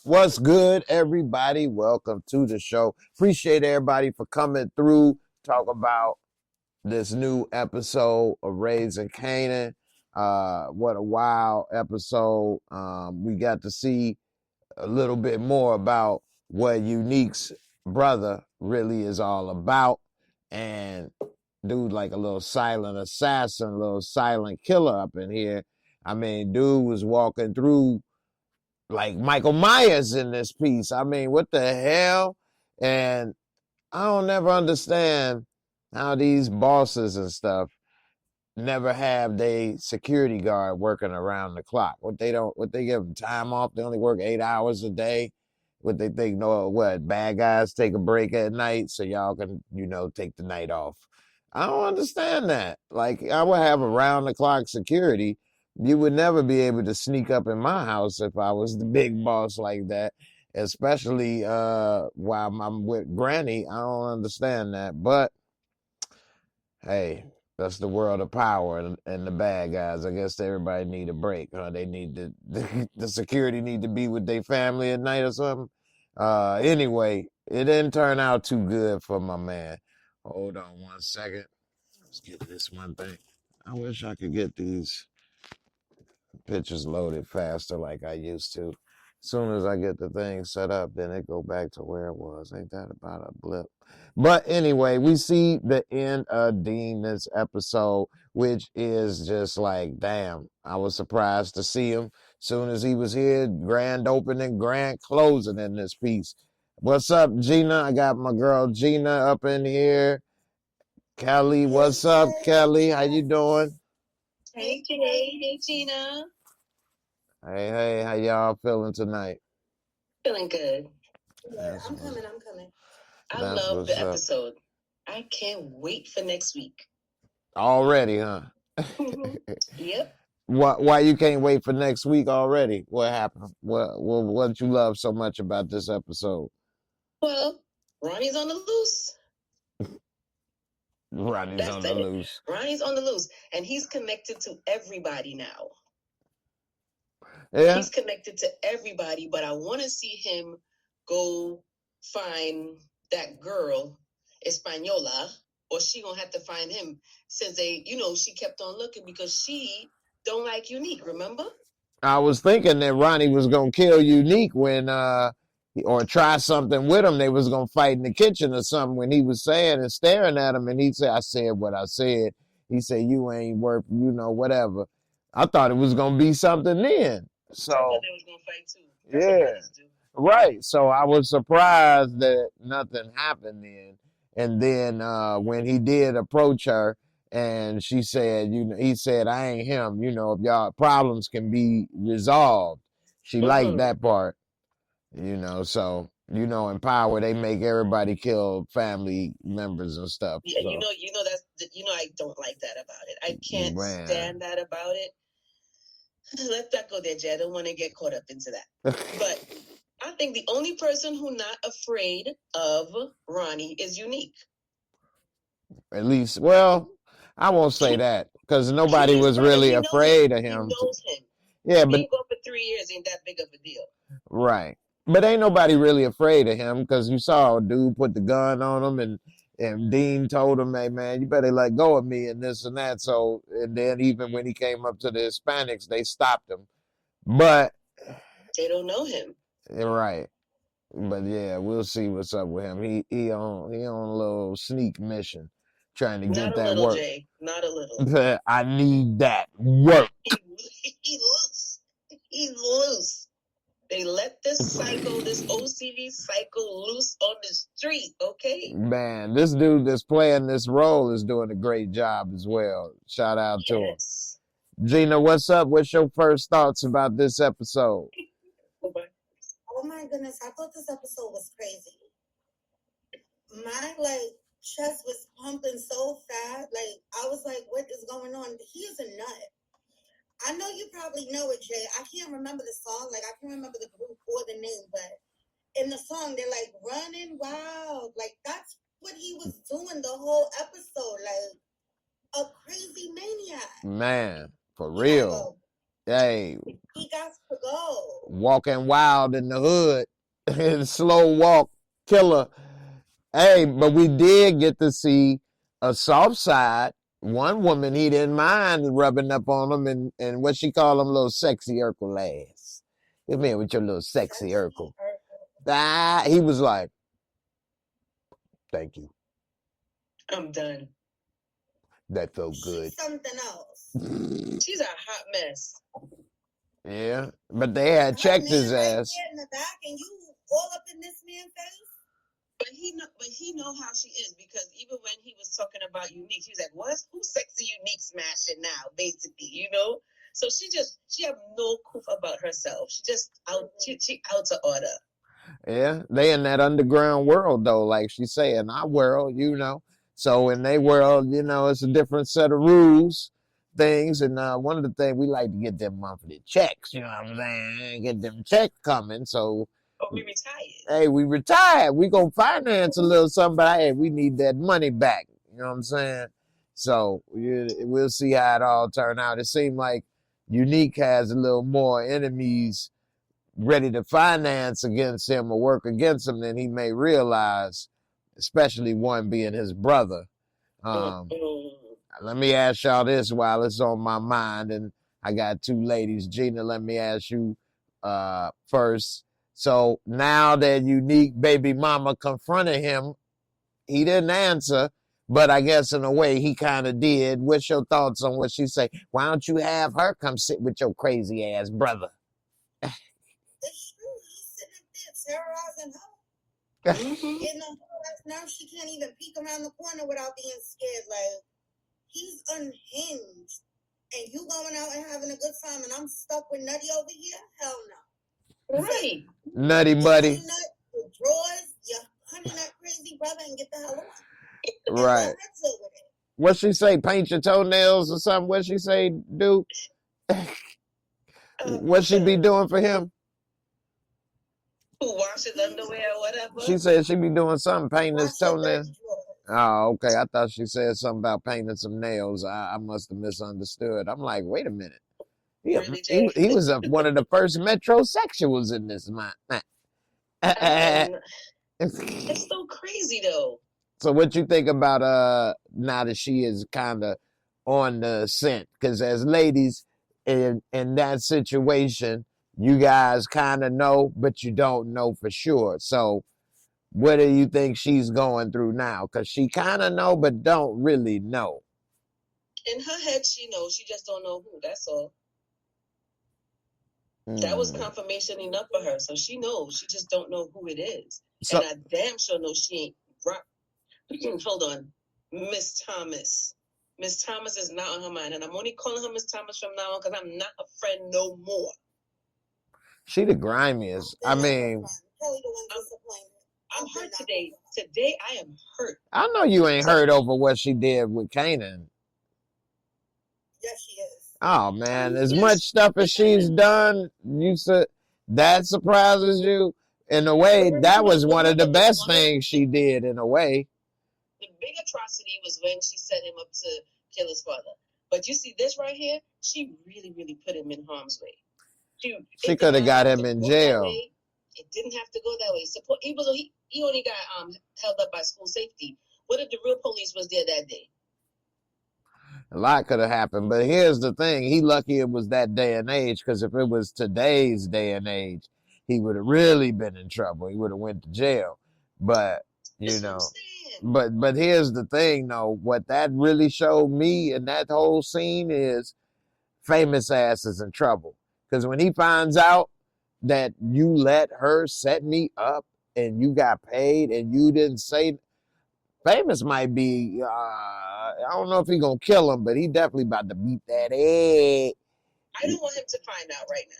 What's good, everybody? Welcome to the show. Appreciate everybody for coming through. Talk about this new episode of Raising Kanan. What a wild episode. We got to see a little bit more about what Unique's brother really is all about. And dude, like a little silent assassin, a little silent killer up in here. I mean, dude was walking through like Michael Myers in this piece. I mean, what the hell? And I don't never understand how these bosses and stuff never have they security guard working around the clock. What they give them time off? They only work 8 hours a day. What they think, no, what, bad guys take a break at night so y'all can, take the night off. I don't understand that. Like, I would have around the clock security. You would never be able to sneak up in my house if I was the big boss like that, especially while I'm with Granny. I don't understand that. But hey, that's the world of power and the bad guys. I guess everybody need a break. Huh? They need the security need to be with their family at night or something. Anyway, it didn't turn out too good for my man. Hold on 1 second. Let's get this one thing. I wish I could get these pictures loaded faster like I used to. As soon as I get the thing set up, then it go back to where it was. Ain't that about a blip? But anyway, we see the end of Dean this episode, which is just like, damn, I was surprised to see him. Soon as he was here, grand opening, grand closing in this piece. What's up, Gina? I got my girl Gina up in here. Kelly, what's up, Kelly? How you doing? Hey, Jay. Hey, Gina. Hey, how y'all feeling tonight? Feeling good. Yeah, I'm coming. I love the episode. I can't wait for next week. Already, huh? Yep. Why you can't wait for next week already? What happened? What you love so much about this episode? Well, Ronnie's on the loose. Ronnie's on the loose. Ronnie's on the loose, and he's connected to everybody now. Yeah. He's connected to everybody, but I want to see him go find that girl, Española, or she gonna have to find him since she kept on looking because she don't like Unique, remember? I was thinking that Ronnie was gonna kill Unique when or try something with him. They was gonna fight in the kitchen or something when he was saying and staring at him, and he said, I said what I said. He said, you ain't worth, whatever. I thought it was gonna be something then. So I thought they was gonna fight too. That's yeah. Right. So I was surprised that nothing happened then. And then when he did approach her and she said, he said, I ain't him, if y'all problems can be resolved. She liked that part, so, in Power, they make everybody kill family members and stuff. Yeah, so. I don't like that about it. I can't stand that about it. Let that go there, Jay. I don't want to get caught up into that. But I think the only person who's not afraid of Ronnie is Unique. At least, well, I won't say that because nobody was really afraid of him. He knows him. Yeah, but being gone for 3 years ain't that big of a deal. Right. But ain't nobody really afraid of him because you saw a dude put the gun on him and Dean told him, hey, man, you better let go of me and this and that. So, and then even when he came up to the Hispanics, they stopped him. But they don't know him. Right. But yeah, we'll see what's up with him. He on a little sneak mission trying to get that work. Jay. Not a little. I need that work. He's loose. He's loose. They let this OCD psycho loose on the street, okay? Man, this dude that's playing this role is doing a great job as well. Shout out to him. Gina, what's up? What's your first thoughts about this episode? Oh my goodness, I thought this episode was crazy. My chest was pumping so fast. I was like, what is going on? He is a nut. I know you probably know it, Jay. I can't remember the song. I can't remember the group or the name, but in the song, they're running wild. That's what he was doing the whole episode. A crazy maniac. Man, For He gotta real. go. Hey, He got to go. walking wild in the hood. Slow walk killer. Hey, but we did get to see a soft side. One woman he didn't mind rubbing up on him and what she call him, little sexy Urkel ass. Come here with your little sexy Urkel. He was like, thank you. I'm done. That felt good. She's something else. She's a hot mess. Yeah, but they had Her checked man his right ass. there in the back, and you all up in this man's face. But he know how she is, because even when he was talking about Unique, he was like, who's sexy Unique smashing now, basically, you know? So she have no proof about herself. She just out she out to order. Yeah, they in that underground world though, like she said, in our world, you know. So in their world, you know, it's a different set of rules, things, and one of the things we like to get them monthly checks, you know what I'm saying? Get them checks coming. So Oh, we retired. hey, we retired. We gonna finance a little something, but hey, we need that money back. You know what I'm saying? So we'll see how it all turn out. It seemed like Unique has a little more enemies ready to finance against him or work against him than he may realize, especially one being his brother. Let me ask y'all this while it's on my mind, and I got two ladies. Gina, let me ask you first. So now that Unique baby mama confronted him, he didn't answer, but I guess in a way he kind of did. What's your thoughts on what she say? Why don't you have her come sit with your crazy ass brother? It's true. He's sitting up there terrorizing her. You know, now she can't even peek around the corner without being scared. Like, he's unhinged. And you going out and having a good time, and I'm stuck with Nutty over here? Hell no. Right. Nutty buddy. Your nut, your drawers, your honey nut crazy brother, and get the hell on. Right. What she say? Paint your toenails or something? What she say, dude? What she be doing for him? Who washes underwear or whatever? She said she be doing something, painting his toenails. Oh, okay. I thought she said something about painting some nails. I must have misunderstood. I'm like, wait a minute. He was one of the first metrosexuals in this month. It's so crazy though. So what you think about now that she is kind of on the scent? Because as ladies in that situation, you guys kind of know, but you don't know for sure. So what do you think she's going through now? Because she kind of know, but don't really know. In her head, she knows. She just don't know who. That's all. That was confirmation enough for her. So she knows. She just don't know who it is. So, and I damn sure know she ain't rock. Hold on. Miss Thomas. Miss Thomas is not on her mind. And I'm only calling her Miss Thomas from now on because I'm not a friend no more. She the grimiest. I mean, I'm hurt today. Today I am hurt. I know you ain't hurt over what she did with Kanan. Yes, she is. Oh man, as much stuff as she's done, you said that surprises you. In a way, that was one of the best things she did. In a way, the big atrocity was when she set him up to kill his father. But you see this right here, she really, really put him in harm's way. She could have got him in jail. It didn't have to go that way. He only got held up by school safety. What if the real police was there that day? A lot could have happened, but here's the thing. He lucky it was that day and age, because if it was today's day and age, he would have really been in trouble. He would have went to jail. But, you know, but here's the thing, though. What that really showed me in that whole scene is Famous ass is in trouble. Because when he finds out that you let her set me up and you got paid and you didn't say, Famous might be, I don't know if he's going to kill him, but he definitely about to beat that egg. I don't want him to find out right now.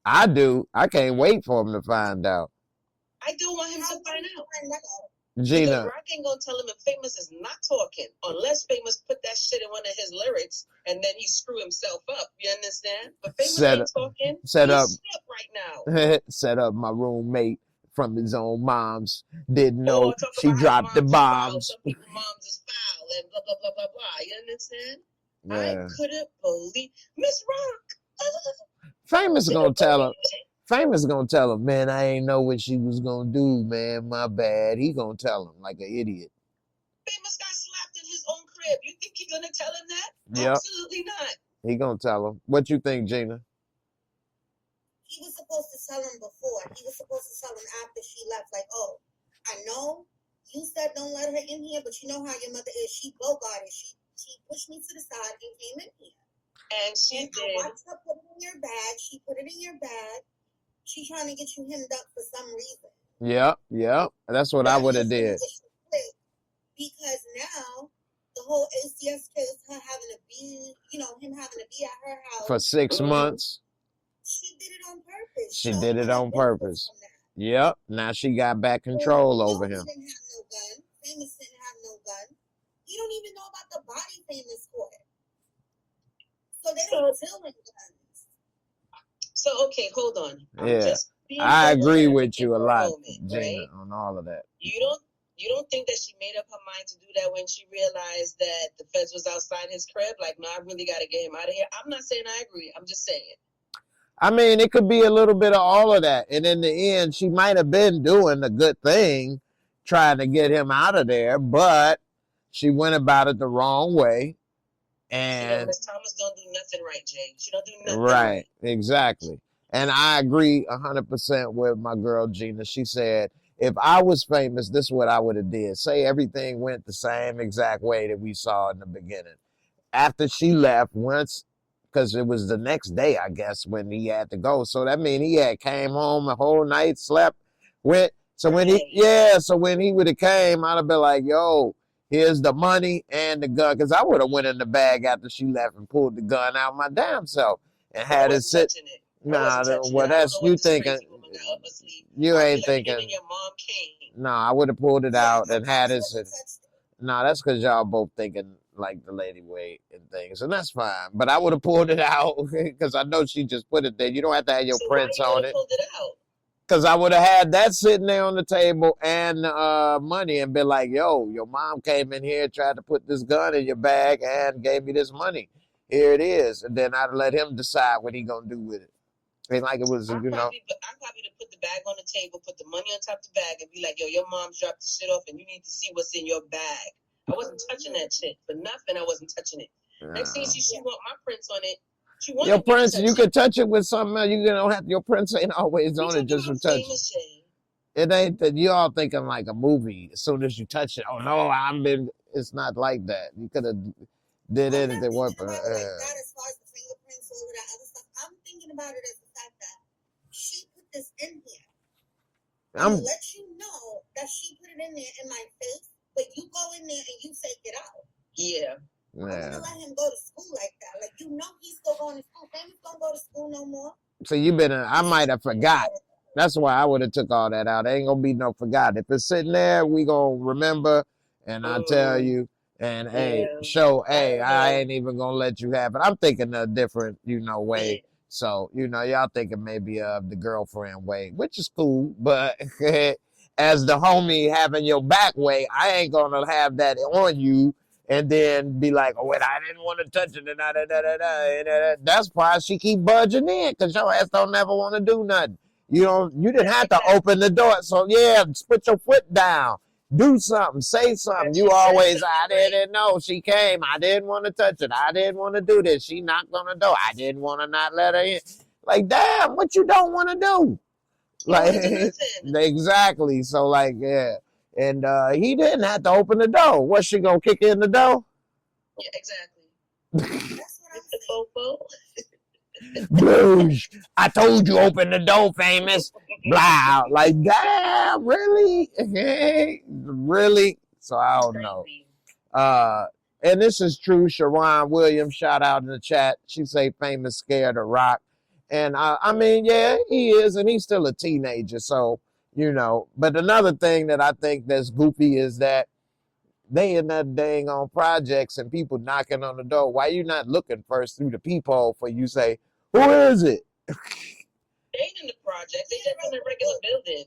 I do. I can't wait for him to find out. I do want him to find out. Gina. Because Rock ain't going to tell him if Famous is not talking, unless Famous put that shit in one of his lyrics and then he screw himself up. You understand? But Famous ain't talking. Set up right now. Set up my roommate from his own mom's. Didn't know she dropped the bombs. Some people's moms is foul and blah, blah, blah, blah, blah. You understand? Yeah. I couldn't believe Miss Rock. Famous gonna tell her. Famous gonna tell him, man, I ain't know what she was gonna do, man. My bad. He gonna tell him like an idiot. Famous got slapped in his own crib. You think he's gonna tell him that? Yep. Absolutely not. He gonna tell him. What you think, Gina? He was supposed to tell him before. He was supposed to tell him after she left, like, oh, I know you said don't let her in here, but you know how your mother is. She bogarted. She pushed me to the side and came in here. And she did. I watched her put it in your bag. She put it in your bag. She trying to get you hemmed up for some reason. Yep. That's what I would have did. Because now the whole ACS case, her having to be, him having to be at her house for 6 months. She did it on purpose. She did it on purpose. Yep. Now she got back control over him. He didn't have no gun. Famous didn't have no gun. You don't even know about the body Famous court. So they don't deal in guns. So okay, hold on. Yeah. I agree with you a lot, Gina, right? on all of that. You don't think that she made up her mind to do that when she realized that the feds was outside his crib? Like, no, I really got to get him out of here. I'm not saying I agree. I'm just saying. I mean, it could be a little bit of all of that. And in the end, she might have been doing a good thing, trying to get him out of there, but she went about it the wrong way. And Miss Thomas don't do nothing right, Jay. She don't do nothing right. Exactly. And I agree 100% with my girl, Gina. She said, if I was famous, this is what I would have did. Say everything went the same exact way that we saw in the beginning. After she left, once, because it was the next day, I guess, when he had to go. So that means he had came home the whole night, slept, went. So when he would have came, I'd have been like, yo, here's the money and the gun. Because I would have went in the bag after she left and pulled the gun out my damn self and had it sit. Nah, well, that's you thinking. You ain't thinking. No, I would have pulled it out and had it sit. No, that's because y'all both thinking like the lady weight and things, and that's fine. But I would have pulled it out because I know she just put it there. You don't have to have your prints on it. Because I would have had that sitting there on the table and money and been like, yo, your mom came in here, tried to put this gun in your bag and gave me this money. Here it is. And then I'd let him decide what he going to do with it. Ain't like it was, I'm probably to put the bag on the table, put the money on top of the bag and be like, yo, your mom dropped the shit off and you need to see what's in your bag. I wasn't touching that shit. For nothing, I wasn't touching it. Next thing she want my prints on it. Your prints, you could touch it with something else. You don't have your prints ain't always on it just for touching. It ain't that you all thinking like a movie. As soon as you touch it, oh no, it's not like that. You could have did anything. What? As far as the fingerprints or that other stuff, I'm thinking about it as the fact that she put this in here. I'm gonna let you know that she put it in there in my face, but you go in there and you take it out. Yeah. I'm gonna let him go to school like that. Like, he's still going to school. Famous don't go to school no more. So I might have forgot. That's why I would have took all that out. There ain't gonna be no forgot. If it's sitting there, we gonna remember, and I tell you, and I ain't even gonna let you have it. I'm thinking a different, way. So, y'all thinking maybe of the girlfriend way, which is cool, but as the homie having your back way, I ain't gonna have that on you. And then be like, oh, wait, I didn't want to touch it. That's why she keep budging in, because your ass don't never want to do nothing. You didn't have to open the door. So, yeah, put your foot down. Do something. Say something. You always, I didn't know. She came. I didn't want to touch it. I didn't want to do this. She knocked on the door. I didn't want to not let her in. Like, damn, what you don't want to do? Like, exactly. So, like, yeah. And he didn't have to open the door. What's she gonna kick in the door? Yeah, exactly. That's what I'm saying. Blues. I told you open the door, Famous. Blah. Like, damn, really? Really? So I don't know. And this is true. Sharon Williams, shout out in the chat. She say Famous scared of Rock. And I mean, yeah, he is, and he's still a teenager, so but another thing that I think that's goofy is that they in that dang on projects and people knocking on the door. Why you not looking first through the peephole for you say, who is it? They ain't in the project. They just in a regular building.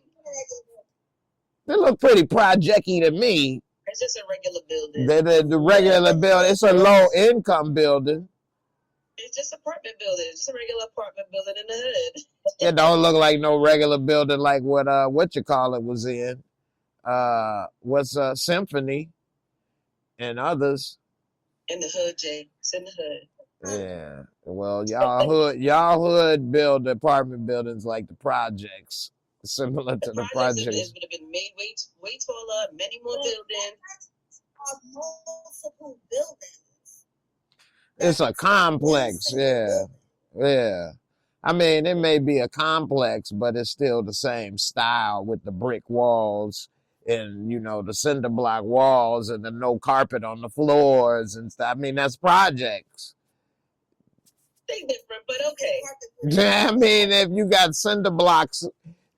They look pretty project-y to me. It's just a regular building. The regular building. It's a low income building. It's just apartment building. It's just a regular apartment building in the hood. It don't look like no regular building like what you call it was in. What's Symphony and others. In the hood, Jay. It's in the hood. Yeah. Well, y'all hood build apartment buildings like the projects, similar to the projects. It would have been made way taller, many more buildings. Multiple buildings. It's a complex, yeah. Yeah. I mean, it may be a complex, but it's still the same style with the brick walls and, you know, the cinder block walls and the no carpet on the floors and stuff. I mean, that's projects. They different, but okay. I mean, if you got cinder blocks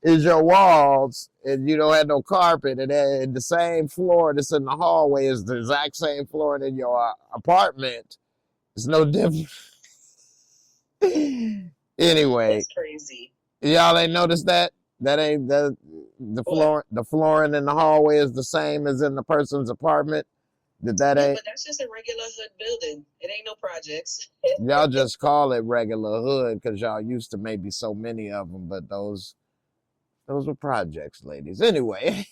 as your walls and you don't have no carpet and the same floor that's in the hallway is the exact same floor in your apartment, it's no different. Anyway, that's crazy. Y'all ain't noticed that? That ain't the flooring in the hallway is the same as in the person's apartment. Ain't? But that's just a regular hood building. It ain't no projects. Y'all just call it regular hood because y'all used to maybe so many of them, but those were projects, ladies. Anyway.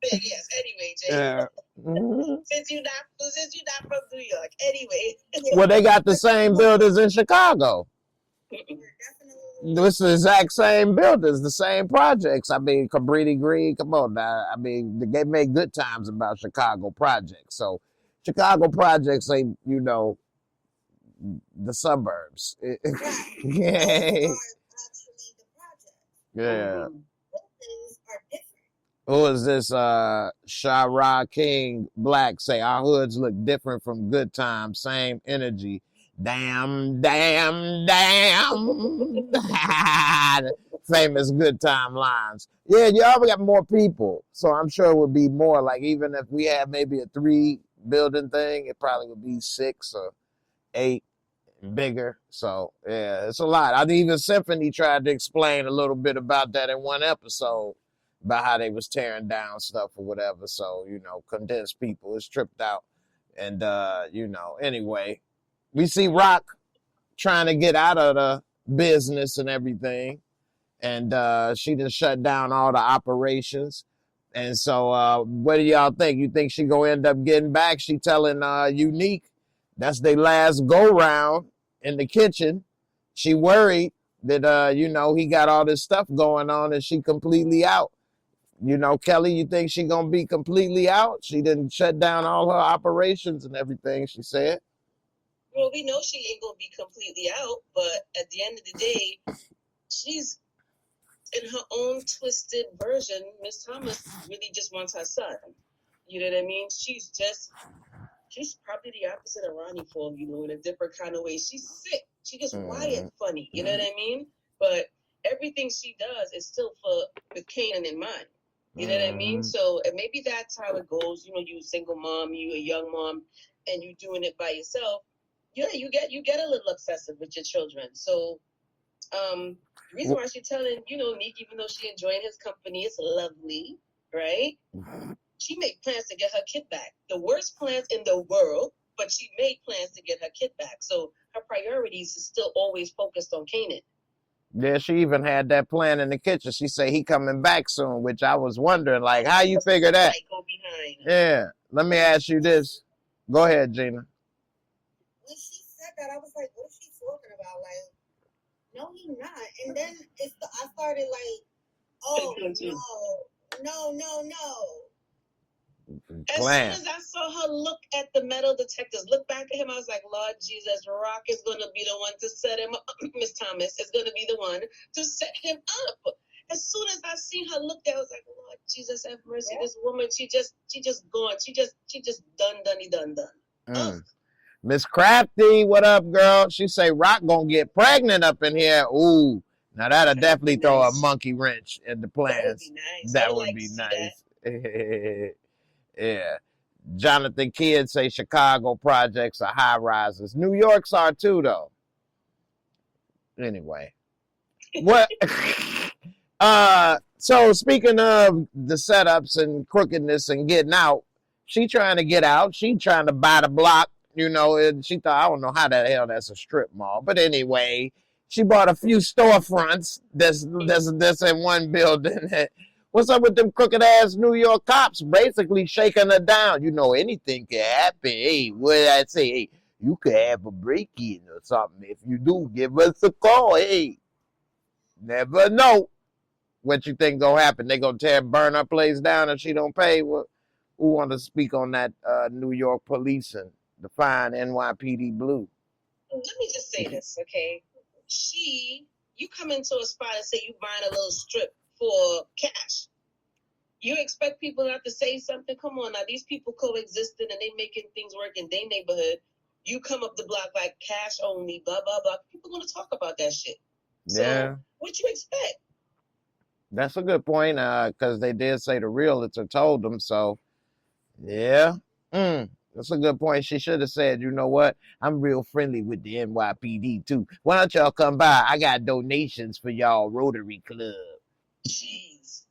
Yes. Anyway, Jay. Yeah. Mm-hmm. Since you're not from New York. Anyway. Well, they got the same buildings in Chicago. It's the exact same buildings, the same projects. I mean, Cabrini Green, come on now. I mean, they make good times about Chicago projects. So Chicago projects ain't, you know, the suburbs. Yeah. Yeah. Who is this? Shara King Black say our hoods look different from good times, same energy. Damn. Famous good time lines. Yeah, y'all got more people. So I'm sure it would be more like even if we had maybe a 3 building thing, it probably would be 6 or 8 and bigger. So yeah, it's a lot. I even Symphony tried to explain a little bit about that in one episode about how they was tearing down stuff or whatever. So, you know, condensed people is tripped out. And you know, anyway. We see Rock trying to get out of the business and everything. And she just shut down all the operations. And so what do y'all think? You think she gonna end up getting back? She telling Unique that's their last go-round in the kitchen. She worried that, you know, he got all this stuff going on and she completely out. You know, Kelly, you think she gonna be completely out? She didn't shut down all her operations and everything, she said. Well, we know she ain't gonna be completely out, but at the end of the day, she's in her own twisted version. Miss Thomas really just wants her son. You know what I mean? She's probably the opposite of Ronnie Ford, you know, in a different kind of way. She's sick. She just wired funny. You know what I mean? But everything she does is still with Kanan in mind. You know what I mean? So and maybe that's how it goes. You know, you a single mom, you a young mom, and you doing it by yourself. Yeah, you get a little obsessive with your children. So the reason why she's telling, you know, Nick, even though she enjoying his company, it's lovely, right? She made plans to get her kid back. The worst plans in the world, but she made plans to get her kid back. So her priorities is still always focused on Kanan. Yeah, she even had that plan in the kitchen. She said he coming back soon, which I was wondering, like, how you figure that? Go behind. Yeah. Let me ask you this. Go ahead, Gina. When she said that, I was like, what is she talking about? Like, no, he's not. And then I started like, oh, no. As soon as I saw her look at the metal detectors, look back at him, I was like, Lord Jesus, Rock is going to be the one to set him up. Miss Thomas is going to be the one to set him up. As soon as I seen her look there, I was like, Lord Jesus, have mercy. Yeah. This woman, she just gone. She just done. Miss Crafty, what up, girl? She say Rock gonna get pregnant up in here. Ooh, now that'll definitely throw a monkey wrench in the plans. That would be nice. Yeah. Jonathan Kidd say Chicago projects are high rises. New York's are too, though. Anyway, what? So speaking of the setups and crookedness and getting out, She trying to get out. She trying to buy the block, you know, and she thought, I don't know how the hell that's a strip mall. But anyway, she bought a few storefronts that's in one building. What's up with them crooked ass New York cops basically shaking her down? You know, anything can happen. Hey, what did I say? Hey, you could have a break-in or something. If you do, give us a call. Hey, never know what you think gonna happen. They gonna burn her place down if she don't pay. Well, who want to speak on that New York policing, the fine NYPD blue? Let me just say this, okay? You come into a spot and say you buying a little strip for cash. You expect people not to say something? Come on now, these people coexisting and they making things work in their neighborhood. You come up the block like cash only, blah, blah, blah. People gonna talk about that shit. So, Yeah, what you expect? that's a good point because they did say the realtor told them so. Yeah, that's a good point. She should have said, you know what? I'm real friendly with the NYPD too. Why don't y'all come by? I got donations for y'all Rotary Club. Jeez.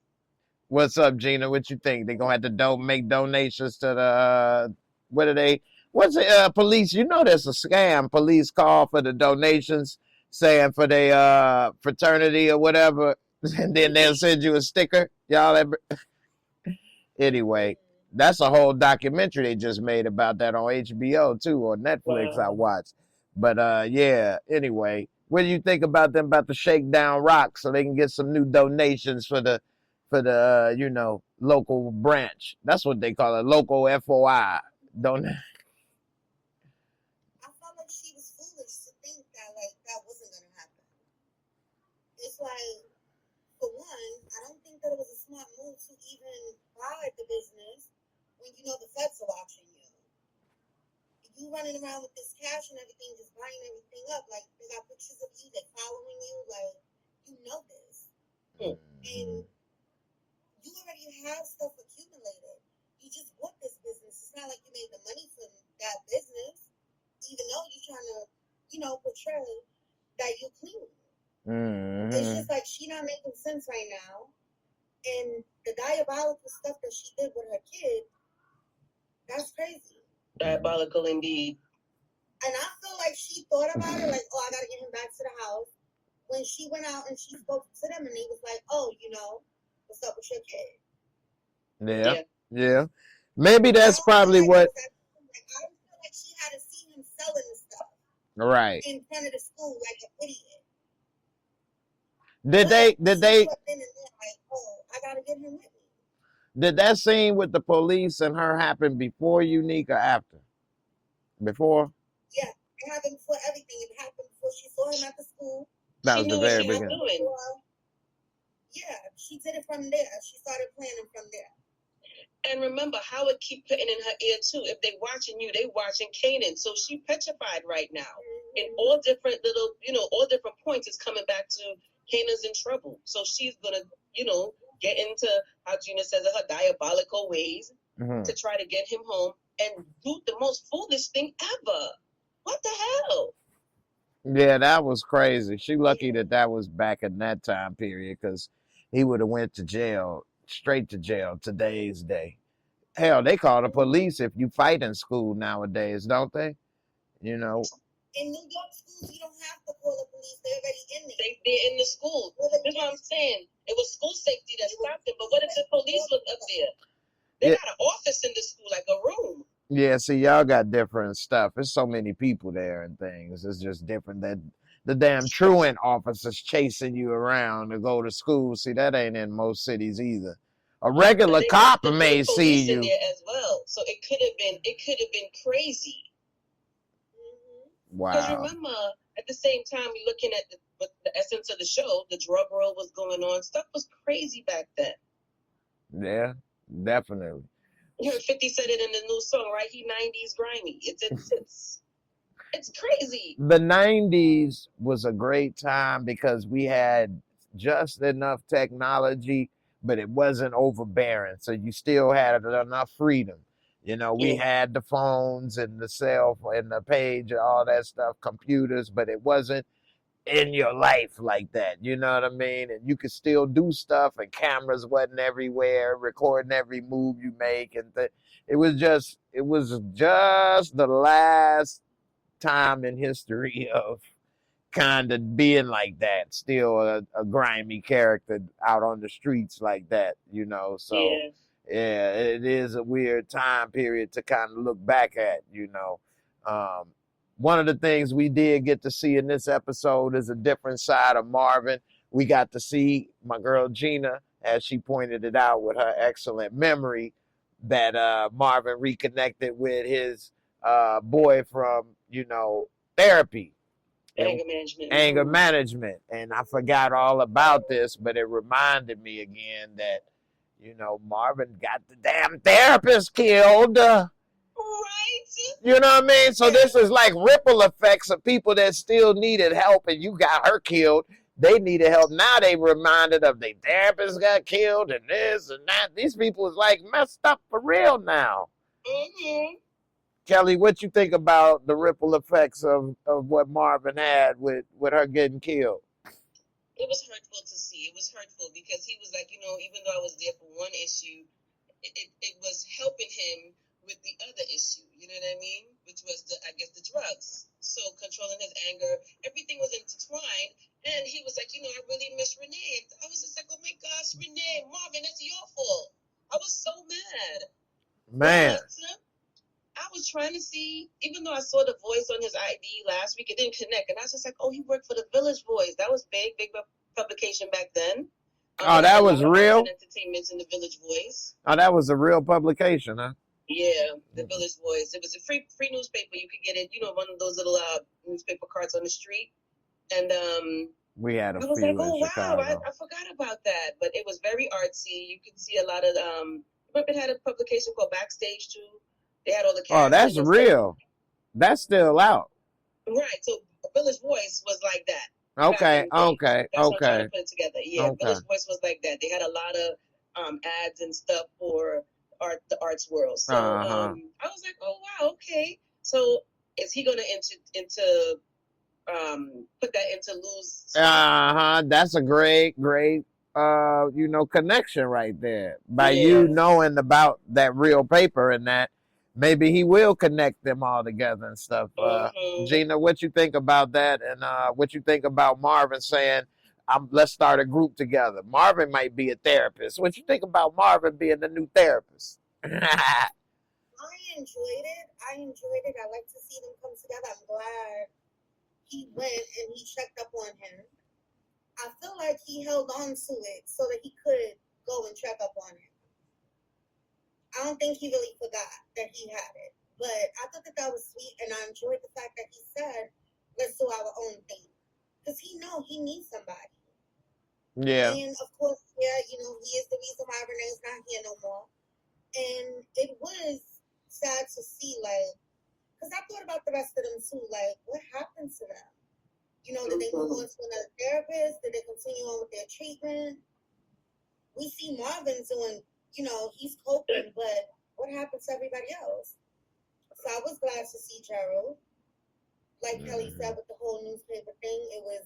What's up, Gina? What you think? They gonna have to make donations to the what are they? What's it? Police? You know, there's a scam. Police call for the donations, saying for their fraternity or whatever, and then they'll send you a sticker. Y'all ever? Anyway, that's a whole documentary they just made about that on HBO too, or Netflix. Wow. I watched. But yeah. Anyway, what do you think about them about to shake down rocks so they can get some new donations for the you know, local branch? That's what they call it, local FOI. Don't. I felt like she was foolish to think that like that wasn't gonna happen. It's like, for one, I don't think that it was a smart move to even buy the business when you know the feds are watching you. You running around with this cash and everything, just buying everything up. Like, they got pictures of you, they following you, like, you know this. And you already have stuff accumulated. You just bought this business. It's not like you made the money from that business, even though you're trying to, you know, portray that you're clean. It's just like she not making sense right now. And the diabolical stuff that she did with her kid, that's crazy. Diabolical indeed. And I feel like she thought about it, like, oh, I gotta get him back to the house. When she went out and she spoke to them, and they was like, oh, you know, what's up with your kid? Yeah. Maybe that's probably what. I don't feel like she had to see him selling the stuff Right. in front of the school like an idiot. Did they? Like, oh, I gotta get him with me. Did that scene with the police and her happen before Unique or after? Before? Yeah, it happened before everything. It happened before she saw him at the school. That was the very beginning. Yeah, she did it from there. She started planning from there. And remember, Howard keep putting in her ear too. If they watching you, they watching Kanan. So she petrified right now. In all different little, you know, all different points, it's coming back to Kanan's in trouble. So she's gonna, you know, get into, how Gina says it, her diabolical ways to try to get him home and do the most foolish thing ever. What the hell? Yeah, that was crazy. She lucky that was back in that time period, because he would have went to jail, straight to jail today's day. Hell, they call the police if you fight in school nowadays, don't they? You know. In New York schools, you don't have to call the police. They're already in there. They're in the school. That's what I'm saying. It was school safety that stopped it. But what if the police was up there? They got an office in the school, like a room. Yeah, see, y'all got different stuff. There's so many people there and things. It's just different. That the damn truant officers chasing you around to go to school. See, that ain't in most cities either. A regular cop may see you. There as well. So it could have been crazy. Wow. Because remember, at the same time, you're looking at the essence of the show, the drug world was going on. Stuff was crazy back then. Yeah, definitely. You heard 50 said it in the new song, right? He 90s grimy. It's crazy. The 90s was a great time because we had just enough technology, but it wasn't overbearing. So you still had enough freedom. You know, we had the phones and the cell and the page and all that stuff, computers, but it wasn't in your life like that. You know what I mean? And you could still do stuff, and cameras wasn't everywhere, recording every move you make, and it was just the last time in history of kind of being like that, still a grimy character out on the streets like that, you know. So yeah, it is a weird time period to kind of look back at, you know. One of the things we did get to see in this episode is a different side of Marvin. We got to see my girl Gina, as she pointed it out with her excellent memory, that Marvin reconnected with his boy from, you know, therapy. Anger management. And I forgot all about this, but it reminded me again that, you know, Marvin got the damn therapist killed. Right. You know what I mean? So this is like ripple effects of people that still needed help, and you got her killed. They needed help. Now they reminded of their therapist got killed and this and that. These people is like messed up for real now. Mm-hmm. Kelly, what you think about the ripple effects of what Marvin had with her getting killed? It was hurtful to see. It was hurtful because he was like, you know, even though I was there for one issue, it was helping him with the other issue. You know what I mean? Which was, I guess, the drugs. So controlling his anger, everything was intertwined. And he was like, you know, I really miss Renee. And I was just like, oh my gosh, Renee, Marvin, that's your fault. I was so mad. Man. But I was trying to see, even though I saw the voice on his ID last week, it didn't connect. And I was just like, oh, he worked for the Village Voice. That was big publication back then. Oh, that was real? Entertainment's in the Village Voice. Oh, that was a real publication, huh? Yeah, the Village Voice. It was a free newspaper. You could get it, you know, one of those little newspaper carts on the street. And we had a few I was like, oh, wow, Chicago. I forgot about that. But it was very artsy. You could see a lot of, it had a publication called Backstage, too. They had all the Oh, that's real. That's still out. Right. So Village Voice was like that. Okay. That's what I'm trying to put it together. Yeah, okay. Village Voice was like that. They had a lot of ads and stuff for the arts world. So I was like, oh wow, okay. So is he gonna put that into Lou's? That's a great you know, connection right there. By you knowing about that real paper and that, maybe he will connect them all together and stuff. Gina, what you think about that? And what you think about Marvin saying, let's start a group together? Marvin might be a therapist. What you think about Marvin being the new therapist? I enjoyed it. I like to see them come together. I'm glad he went and he checked up on him. I feel like he held on to it so that he could go and check up on him. I don't think he really forgot that he had it. But I thought that was sweet, and I enjoyed the fact that he said, let's do our own thing. Because he needs somebody. Yeah. And, of course, yeah, you know, he is the reason why Renee's not here no more. And it was sad to see, like, because I thought about the rest of them, too. Like, what happened to them? You know, did they move on to another therapist? Did they continue on with their treatment? We see Marvin doing, you know, he's coping, but what happened to everybody else? So I was glad to see Gerald. Like Kelly said with the whole newspaper thing, it was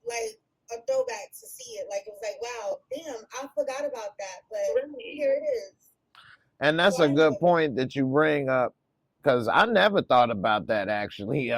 like a throwback to see it. Like, it was like, wow, damn, I forgot about that, but here it is. And that's a good point that you bring up, because I never thought about that, actually.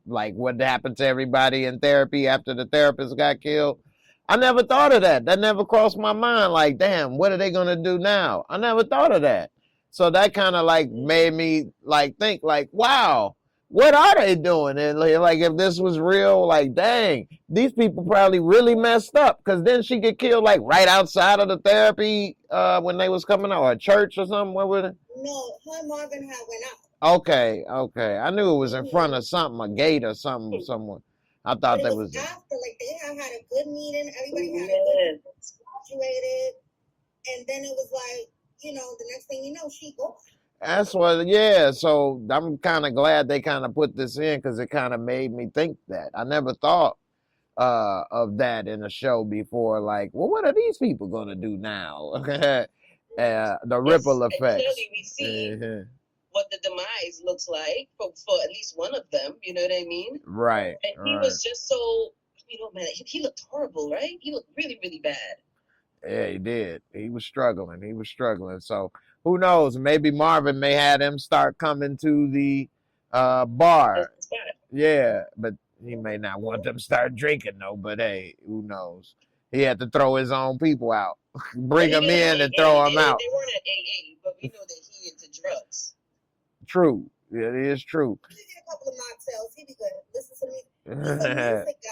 Like what happened to everybody in therapy after the therapist got killed. I never thought of that. That never crossed my mind. Like, damn, what are they going to do now? I never thought of that. So that kind of like made me like think like, wow, what are they doing? And like, if this was real, like, dang, these people probably really messed up. Because then she get killed like right outside of the therapy when they was coming out, or a church or something. What was it? No, her and Marvin had went out. Okay. I knew it was in front of something, a gate or something, somewhere. I thought that was after, like, they had a good meeting. Everybody had a good graduated, and then it was like, you know, the next thing you know, she gone. That's what, yeah. So I'm kind of glad they kind of put this in, because it kind of made me think that. I never thought of that in a show before. Like, well, what are these people gonna do now? The ripple effects. Clearly, we see what the demise looks like for at least one of them. You know what I mean? Right. And he was just so, man, he looked horrible, right? He looked really, really bad. Yeah, he did. He was struggling. So who knows? Maybe Marvin may have him start coming to the bar. Yeah, but he may not want them to start drinking though. But hey, who knows? He had to throw his own people out. Bring them in and throw them out. They weren't at AA, but we know that he into drugs. True. It is true. He did a couple of mocktails. He be good. Listen to me. He's a music guy.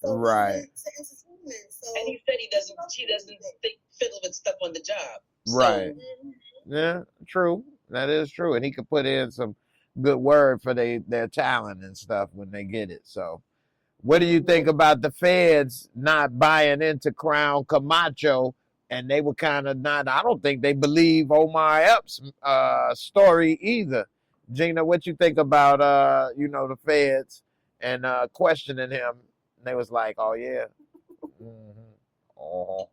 So right. So and he said he doesn't fiddle with stuff on the job. Right. So, yeah, true. That is true. And he could put in some good word for their talent and stuff when they get it. So what do you think about the feds not buying into Crown Camacho? And they were kind of not, I don't think they believe Omar Epps' story either. Gina, what you think about, the feds and questioning him? And they was like, oh, yeah. Mm-hmm. Oh.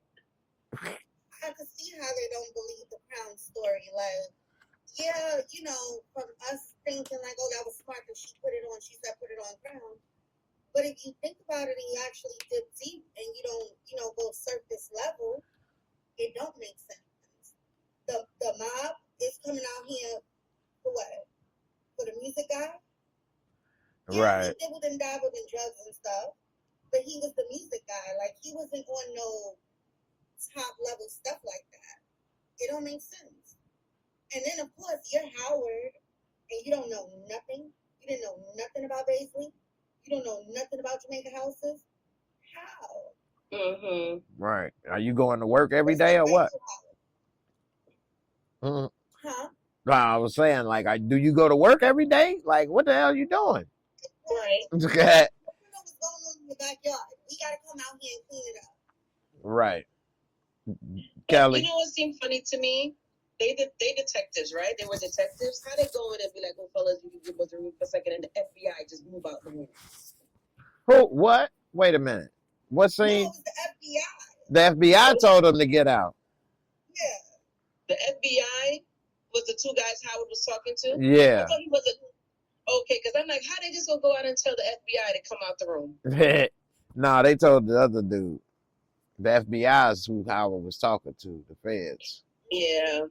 I could see how they don't believe the Crown story. Like, yeah, from us thinking like, oh, that was smart that she put it on. She said put it on Crown. But if you think about it and you actually dip deep and you don't, go surface level, it don't make sense. The mob is coming out here for what? For the music guy? Yeah, right. He dibbled and dabbled in drugs and stuff, but he was the music guy. Like, he wasn't on no top level stuff like that. It don't make sense. And then, of course, you're Howard, and you don't know nothing. You didn't know nothing about Baisley. You don't know nothing about Jamaica houses. How? Mm-hmm. Right. Are you going to work every day or what? Huh? No, I was saying, like, do you go to work every day? Like, what the hell are you doing? Right. Okay. You know what's going on in the backyard. We got to come out here and clean it up. Right. Kelly. You know what seemed funny to me? They detectives, right? They were detectives. How they go in and be like, oh, fellas, you can give us a room for a second, and the FBI just move out the room. Who? What? Wait a minute. What scene? No, it was the FBI. The FBI told them to get out. Yeah. The FBI was the two guys Howard was talking to? Yeah. I thought he was okay, because I'm like, how they just gonna go out and tell the FBI to come out the room? No, they told the other dude. The FBI is who Howard was talking to, the feds. Yeah.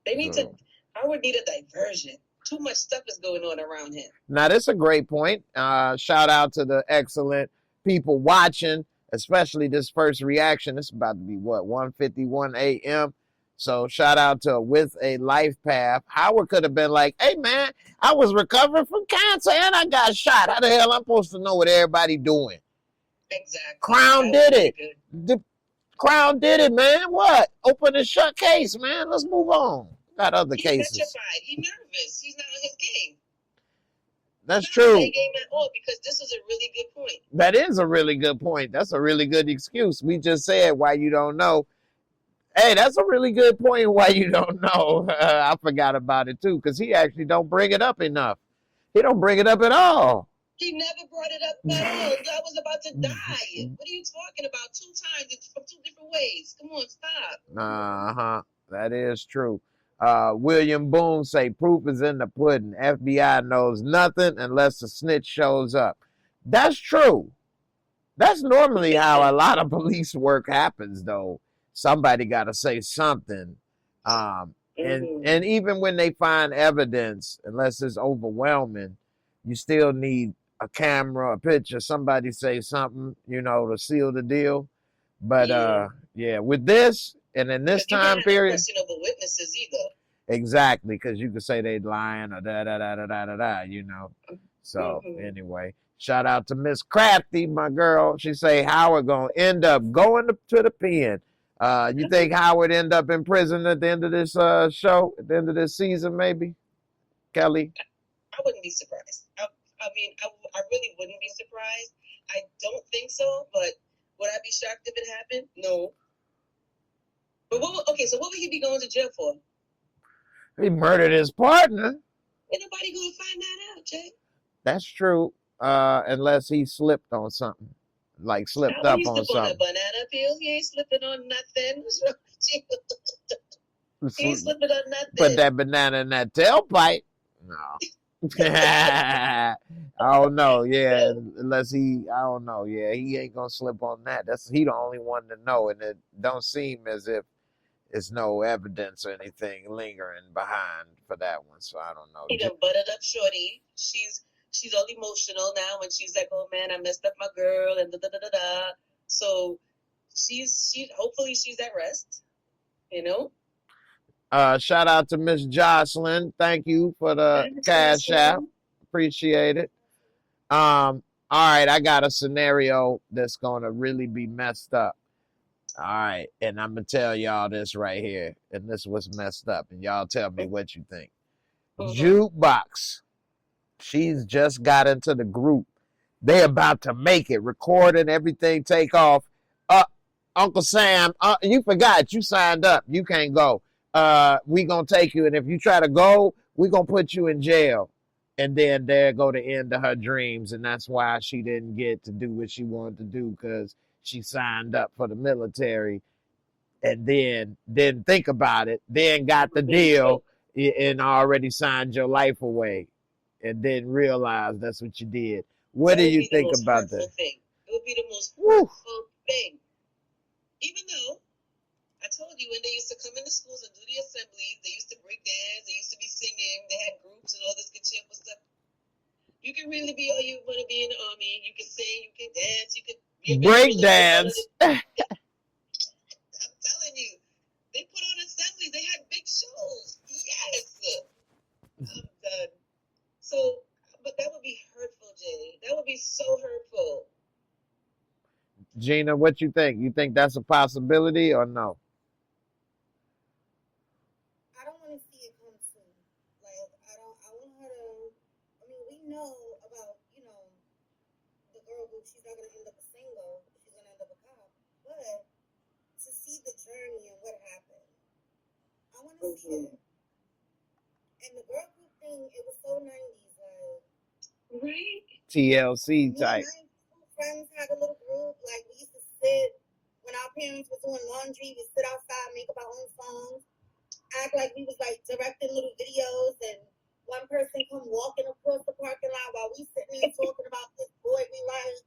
They need to. Howard need a diversion. Too much stuff is going on around him. Now, that's a great point. Shout out to the excellent people watching, especially this first reaction. It's about to be, 1:51 a.m. So shout out to With a Life Path. Howard could have been like, hey, man, I was recovering from cancer and I got shot. How the hell I'm supposed to know what everybody doing? Exactly. Crown did it. The Crown did it, man. What? Open and shut case, man. Let's move on. Got other cases. He's petrified. He's nervous. He's not on his game. That's true. Game at all, because this is a really good point. That is a really good point. That's a really good excuse. We just said why you don't know. Hey, that's a really good point why you don't know. I forgot about it too, because he actually don't bring it up enough. He don't bring it up at all. He never brought it up at all. I was about to die. What are you talking about? 2 times from 2 different ways. Come on, stop. Uh-huh. That is true. William Boone say proof is in the pudding. FBI knows nothing unless the snitch shows up. That's true. That's normally how a lot of police work happens, though. Somebody got to say something. And even when they find evidence, unless it's overwhelming, you still need a camera, a picture, somebody say something, to seal the deal. But with this and in this time period, questionable witnesses either. Exactly, because you could say they lying or da. So anyway, shout out to Miss Crafty, my girl. She say Howard gonna end up going to the pen. You think Howard end up in prison at the end of this show, at the end of this season, maybe? Kelly? I wouldn't be surprised. I really wouldn't be surprised. I don't think so, but would I be shocked if it happened? No. But so what would he be going to jail for? He murdered his partner. Ain't nobody gonna find that out, Jay. That's true. Unless he slipped on something. Like slipped up on something. On a banana peel? He ain't slipping on nothing. He ain't slipping on nothing. Put that banana in that tailpipe. No. I don't know. Yeah, unless I don't know. Yeah, he ain't gonna slip on that. He the only one to know, and it don't seem as if it's no evidence or anything lingering behind for that one. So I don't know. He done buttered up shorty. She's all emotional now, and she's like, "Oh man, I messed up my girl," and da da da da da. So she hopefully she's at rest. You know. Shout out to Miss Jocelyn. Thank you for the cash app. Appreciate it. All right, I got a scenario that's gonna really be messed up. All right, and I'm gonna tell y'all this right here, and this was messed up, and y'all tell me what you think. Jukebox. She's just got into the group. They about to make it, recording everything, take off. Uncle Sam, you forgot you signed up. You can't go. We gonna take you, and if you try to go, we gonna put you in jail. And then there go the end of her dreams, and that's why she didn't get to do what she wanted to do, because she signed up for the military and then didn't think about it, then got the deal and already signed your life away and didn't realize that's what you did. What do you think about that? It would be the most hurtful thing. Even though I told you when they used to come into schools and do the assemblies, they used to break dance, they used to be singing, they had groups and all this good shit and stuff. You can really be all you want to be in the army. You can sing, you can dance, you can break dance. I'm telling you, they put on assemblies. They had big shows. Yes, I'm done. So, but that would be hurtful, Jay. That would be so hurtful. Gina, what you think? You think that's a possibility or no? I don't want to see it come soon. Like, I want her to, I mean, we know about, the girl who she's not going to end up a single, she's going to end up a cop. But to see the journey and what happened, I want to see it. And the girl group thing, it was so 90s, like. Right? TLC type. My friends had a little group, like we used to sit, when our parents were doing laundry, we'd sit outside, make up our own songs, act like we was like directing little videos, and one person come walking across the parking lot while we sitting there talking about this boy we like.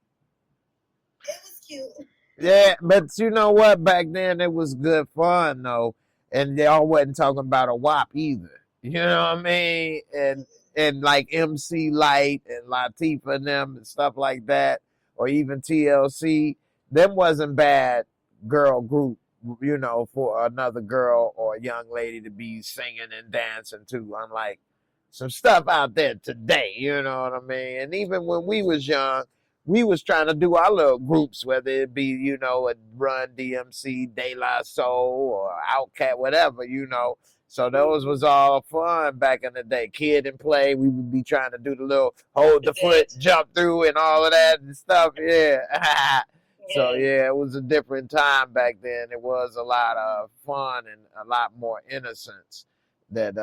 It was cute. Yeah, but you know what? Back then it was good fun though, and y'all wasn't talking about a WAP either. You know what I mean? And like MC Light and Latifah and them and stuff like that, or even TLC, them wasn't bad girl group, for another girl or a young lady to be singing and dancing to, unlike some stuff out there today, you know what I mean? And even when we was young, we was trying to do our little groups, whether it be, a Run DMC, De La Soul, or Outcat, whatever, So those was all fun back in the day. Kid and Play, we would be trying to do the little hold the foot, jump through, and all of that and stuff. Yeah. So yeah, it was a different time back then. It was a lot of fun and a lot more innocence that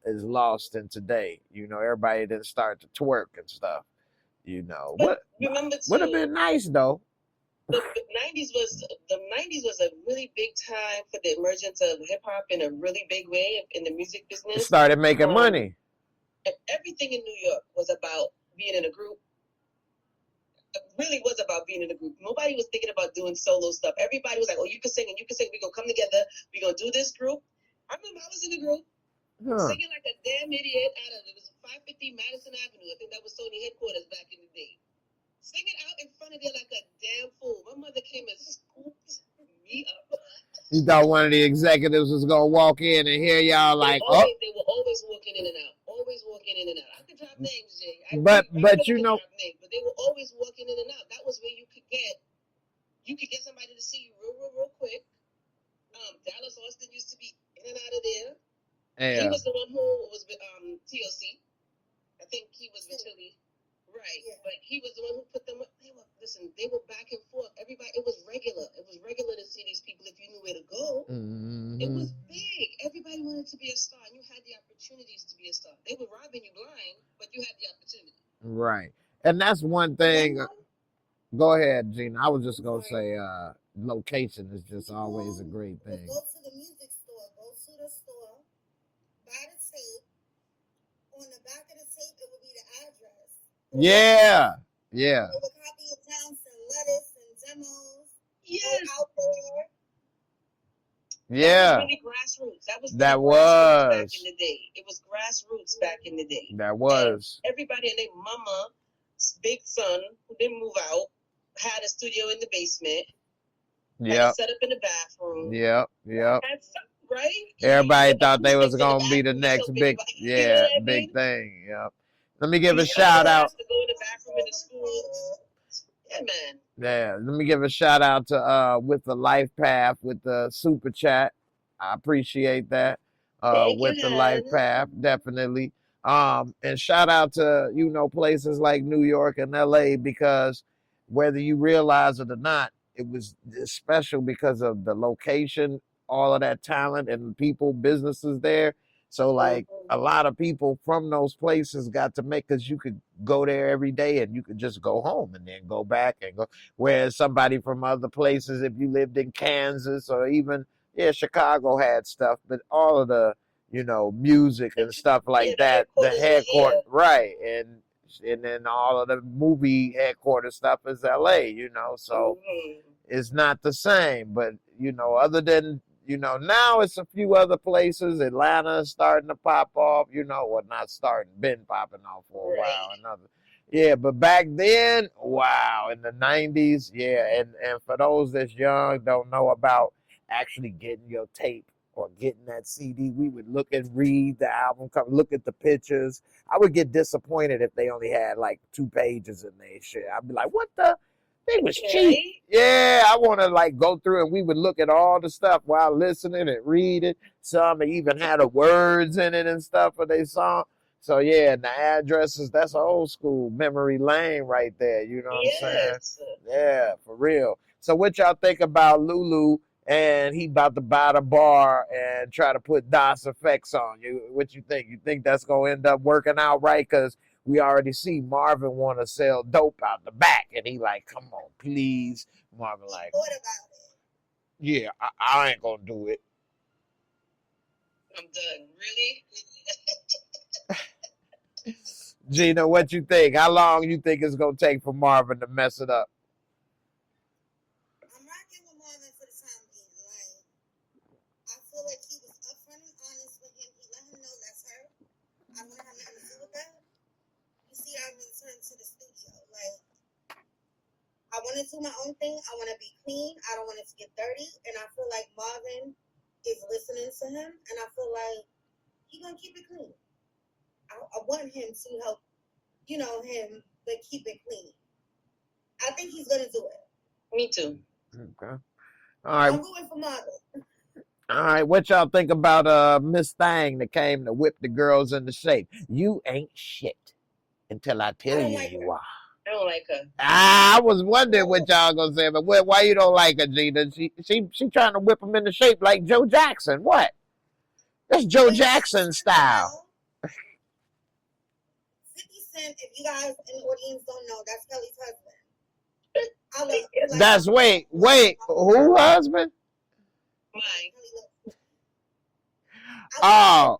is lost in today. Everybody didn't start to twerk and stuff. But remember would have been nice though. The 90s was a really big time for the emergence of hip hop in a really big way in the music business. It started making money. And everything in New York was about being in a group. It really was about being in a group. Nobody was thinking about doing solo stuff. Everybody was like, "Oh, you can sing and you can sing. We're gonna come together. We're gonna do this group." I remember I was in a group singing like a damn idiot it was 550 Madison Avenue. I think that was Sony headquarters back in the day. Singing out in front of there like a damn fool. My mother came and scooped me up. You thought one of the executives was gonna walk in and hear y'all They were always walking in and out. Always walking in and out. I could drop names, Jay. But they were always walking in and out. That was where you could get somebody to see you real quick. Dallas Austin used to be in and out of there. Yeah. He was the one who was with TLC. I think he was with Chili. Right, yeah. But he was the one who put them up. They were back and forth. Everybody, it was regular. It was regular to see these people if you knew where to go. Mm-hmm. It was big. Everybody wanted to be a star, and you had the opportunities to be a star. They were robbing you blind, but you had the opportunity. Right, and that's one thing. Go ahead, Gina. I was just gonna say, location is just always a great thing. Go to the music store. Go to the store. tape. On the back of the tape, it would be the address. Yeah. Yeah. They would copy it down, send letters and demos. Yes. Out there. Yeah. That was really grassroots. That was really That grassroots back was. in the day. It was grassroots back in the day. That was. And everybody and their mama's big son who didn't move out had a studio in the basement. Had Yep. it set up in the bathroom. Yep. Yep. Had some, right? Everybody thought they was Acoustic in the gonna be the bathroom, next so big, everybody- you know yeah, what I big mean? thing. Yep. Let me give a You shout out. have to go in the bathroom in the school. Yeah, man. Yeah, let me give a shout out to with the Life Path with the super chat. I appreciate that. Thank With you, the Life hon. Path, definitely. And shout out to places like New York and LA, because whether you realize it or not, it was special because of the location, all of that talent and people, businesses there. So like a lot of people from those places got to make, because you could go there every day and you could just go home and then go back and go. Whereas somebody from other places, if you lived in Kansas or even Chicago had stuff, but all of the music and stuff like that, the headquarters, right, and then all of the movie headquarters stuff is LA, so it's not the same. But other than now it's a few other places. Atlanta is starting to pop off, or not starting, been popping off for a while. But back then, wow, in the 90s, and for those that's young, don't know about actually getting your tape or getting that CD, we would look and read the album cover, look at the pictures. I would get disappointed if they only had like 2 pages in their shit. I'd be like, what the? They was cheap. Yeah, I want to like go through and we would look at all the stuff while listening and read it. Some even had the words in it and stuff for their song. So and the addresses, that's old school memory lane right there. You know what I'm saying? Yeah, for real. So what y'all think about Lulu and he about to buy the bar and try to put DOS effects on you? What you think? You think that's going to end up working out right? Because we already see Marvin want to sell dope out the back. And he like, come on, please. Marvin like, What about it? Yeah, I ain't going to do it. I'm done. Really? Gina, what you think? How long you think it's going to take for Marvin to mess it up? I'm rocking with Marvin for the time being. Like, I feel like he was upfront and honest with him. He let him know that's her. I want to have nothing to do with that. You see, I returned to the studio. Like, I want to do my own thing. I want to be clean. I don't want it to get dirty. And I feel like Marvin is listening to him. And I feel like he's going to keep it clean. I want him to help, him, but keep it clean. I think he's going to do it. Me too. Okay. All right. I'm going for Marvin. All right. What y'all think about Miss Thang that came to whip the girls into shape? You ain't shit until I tell you like you her. are. I don't like her. I was wondering what y'all gonna say, but why you don't like her, Gina? She trying to whip them into shape like Joe Jackson. What? That's Joe Jackson style. 50 Cent, if you guys in the audience don't know, that's Kelly's husband. I love, That's wait, who husband? Mine. Oh.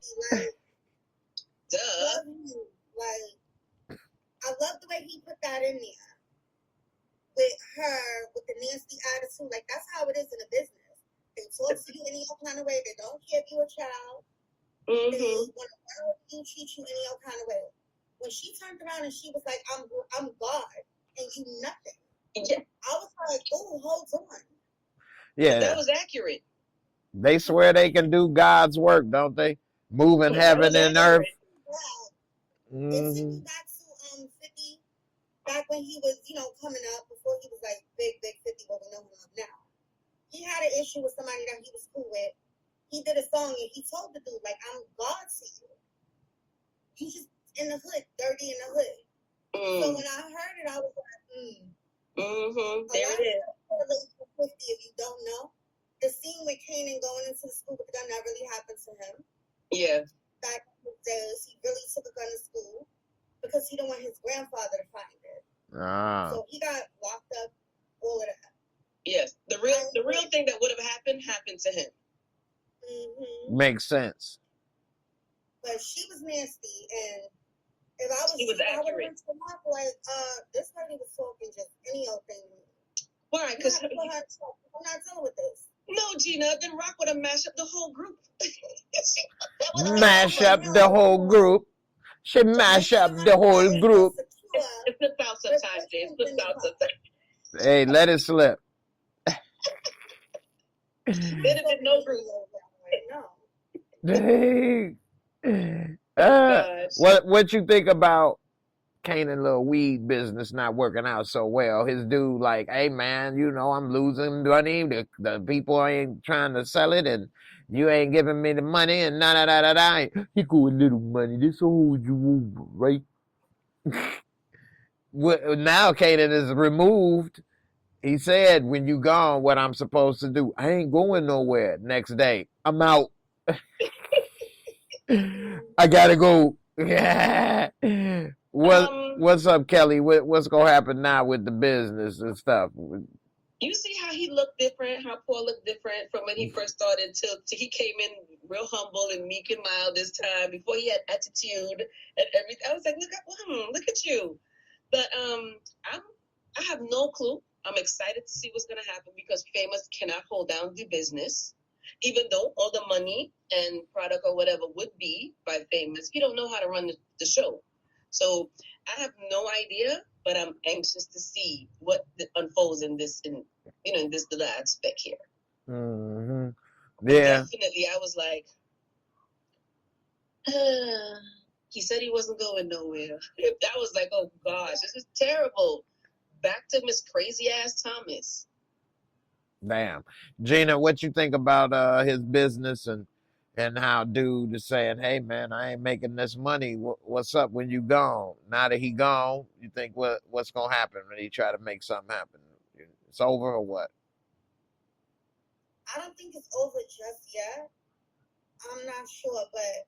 Duh. Like, I love the way he put that in there. With her, with the nasty attitude. Like, that's how it is in a business. They talk to you any old kind of way. They don't care if you're a child. They want to work you, treat you any old kind of way. When she turned around and she was like, I'm God, and you nothing. Yeah. I was like, oh, hold on. Yeah. That was accurate. They swear they can do God's work, don't they? Moving heaven and earth. Yeah. It took me back to 50, back when he was, coming up, before he was like big 50, what we know him now. He had an issue with somebody that he was cool with. He did a song and he told the dude, like, I'm God to you. He just in the hood, dirty in the hood. So when I heard it, I was like, There it is. 50, if you don't know. The scene with Kanan going into the school with the gun, that really happened to him. Yeah. Back in the days, he really took a gun to school because he didn't want his grandfather to find it. So he got locked up, all of that. Yes. The real thing that would have happened to him. Makes sense. but she was nasty. And if I was, She was I would have accurate. went to the mark like, this lady was talking just any old thing. Why? You Because have to put her in trouble. I'm not dealing with this. no, Gina, then Rock would have mashed up the whole group. Mash up the whole group. She mash up the whole group. It's the South sometimes, Jay. It's the South sometimes. Hey, let it slip. There'd have been no group. No. What you think about Kanan little weed business not working out so well? His dude like, hey man, you know I'm losing money. The people ain't trying to sell it, and you ain't giving me the money, and da. He go a little money. This hold you over, right? Now Kanan is removed. He said, when you gone, what I'm supposed to do? I ain't going nowhere. Next day, I'm out. I gotta go. What's up, Kelly? What's gonna happen now with the business and stuff? You see how he looked different, how Paul looked different from when he first started till he came in real humble and meek and mild this time. Before he had attitude and everything, I was like, look at you. But I have no clue. I'm excited to see what's gonna happen because Famous cannot hold down the business. Even though all the money and product or whatever would be by Famous, he don't know how to run the show. So I have no idea, but I'm anxious to see what unfolds in this little aspect here. Mm-hmm. Yeah. Definitely, I was like, he said he wasn't going nowhere. I was like, oh gosh, this is terrible. Back to Miss Crazy Ass Thomas. Damn. Gina, what you think about his business and how dude is saying, hey man, I ain't making this money. What's up when you gone? Now that he gone, you think what's gonna happen when he try to make something happen? It's over or what? I don't think it's over just yet. I'm not sure, but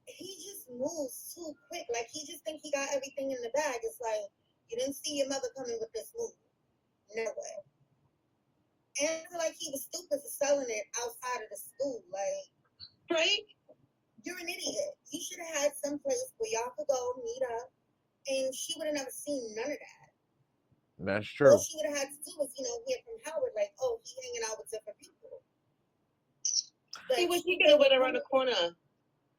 he just moves too quick. Like he just think he got everything in the bag. It's like you didn't see your mother coming with this move. No way. And I feel like he was stupid for selling it outside of the school. Like, right? You're an idiot. You should have had some place where y'all could go meet up, and she would have never seen none of that. That's true. All she would have had to do was, hear from Howard, like, oh, he hanging out with different people. He wish he could have went around the corner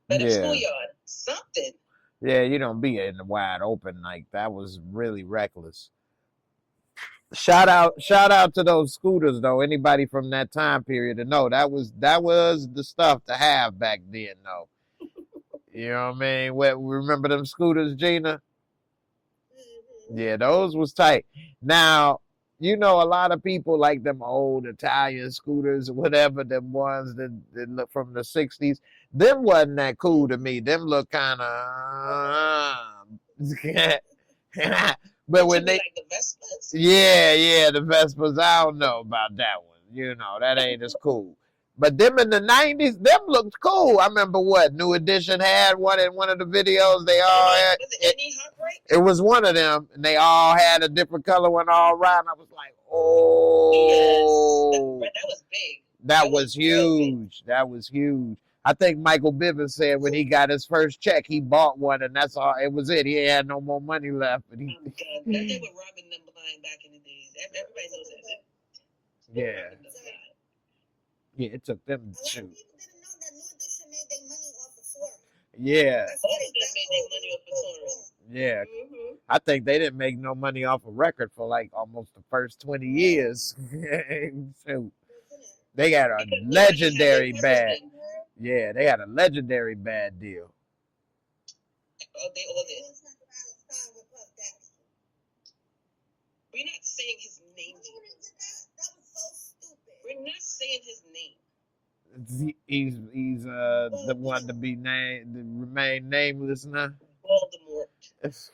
at the schoolyard. Something. Yeah, you don't be in the wide open like that. Was really reckless. Shout out to those scooters though. Anybody from that time period to know that was the stuff to have back then though. You know what I mean? Remember them scooters, Gina? Yeah, those was tight. Now, a lot of people like them old Italian scooters or whatever, them ones that look from the 60s. Them wasn't that cool to me. Them look kind of but when they like the Vespas? Yeah, the Vespas, I don't know about that one. That ain't as cool. But them in the 90s, them looked cool. I remember New Edition had one in one of the videos. They all had it was one of them, and they all had a different color one all around. I was like, oh, yes. That was big. That was huge. That was huge. I think Michael Bivins said when he got his first check, he bought one, and that's all. It was it. He had no more money left. But he. That they were robbing them blind back in the days. Everybody knows that. Yeah. Yeah, it took them. A lot of people didn't know that New Edition made their money off of touring. Yeah. All of them made their money off of touring. Yeah. I think they didn't make no money off a record for like almost the first 20 years. So they got a legendary bad. Yeah, they had a legendary bad deal. Oh, they all did. We're not saying his name. That was so stupid. We're not saying his name. He's the one to be named, to remain nameless now. Voldemort.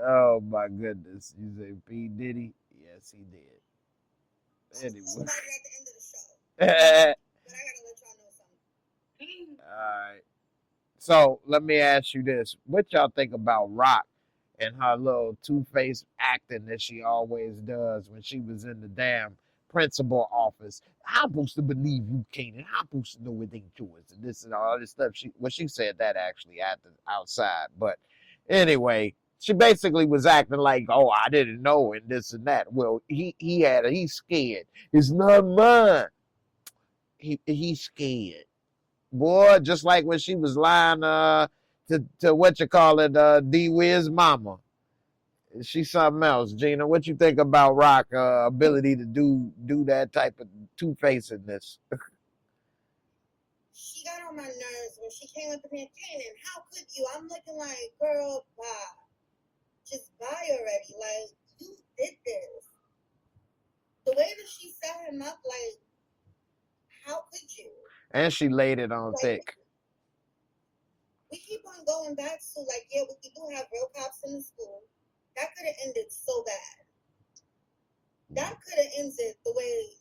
Oh my goodness! You say P. Diddy? Yes, he did. Anyway. At the end of the show. But I gotta let y'all know something. All right. So let me ask you this: what y'all think about Rock and her little two-faced acting that she always does when she was in the damn principal office. I'm supposed to believe you, Kanan. I'm supposed to know it ain't yours and this and all this stuff. She said that actually at the outside. But anyway, she basically was acting like, oh, I didn't know and this and that. Well, he's scared. It's not mine. He's scared. Boy, just like when she was lying to what you call it, D Wiz mama. She's something else. Gina, what you think about Rock ability to do that type of two-facedness? She got on my nerves when she came up in there, Kanan, how could you? I'm looking like, girl, bye. Just bye already. Like, you did this. The way that she set him up, like, how could you? And she laid it on thick. We keep on going back to, like, yeah, we do have real cops in the school. That could have ended so bad. That could have ended the way,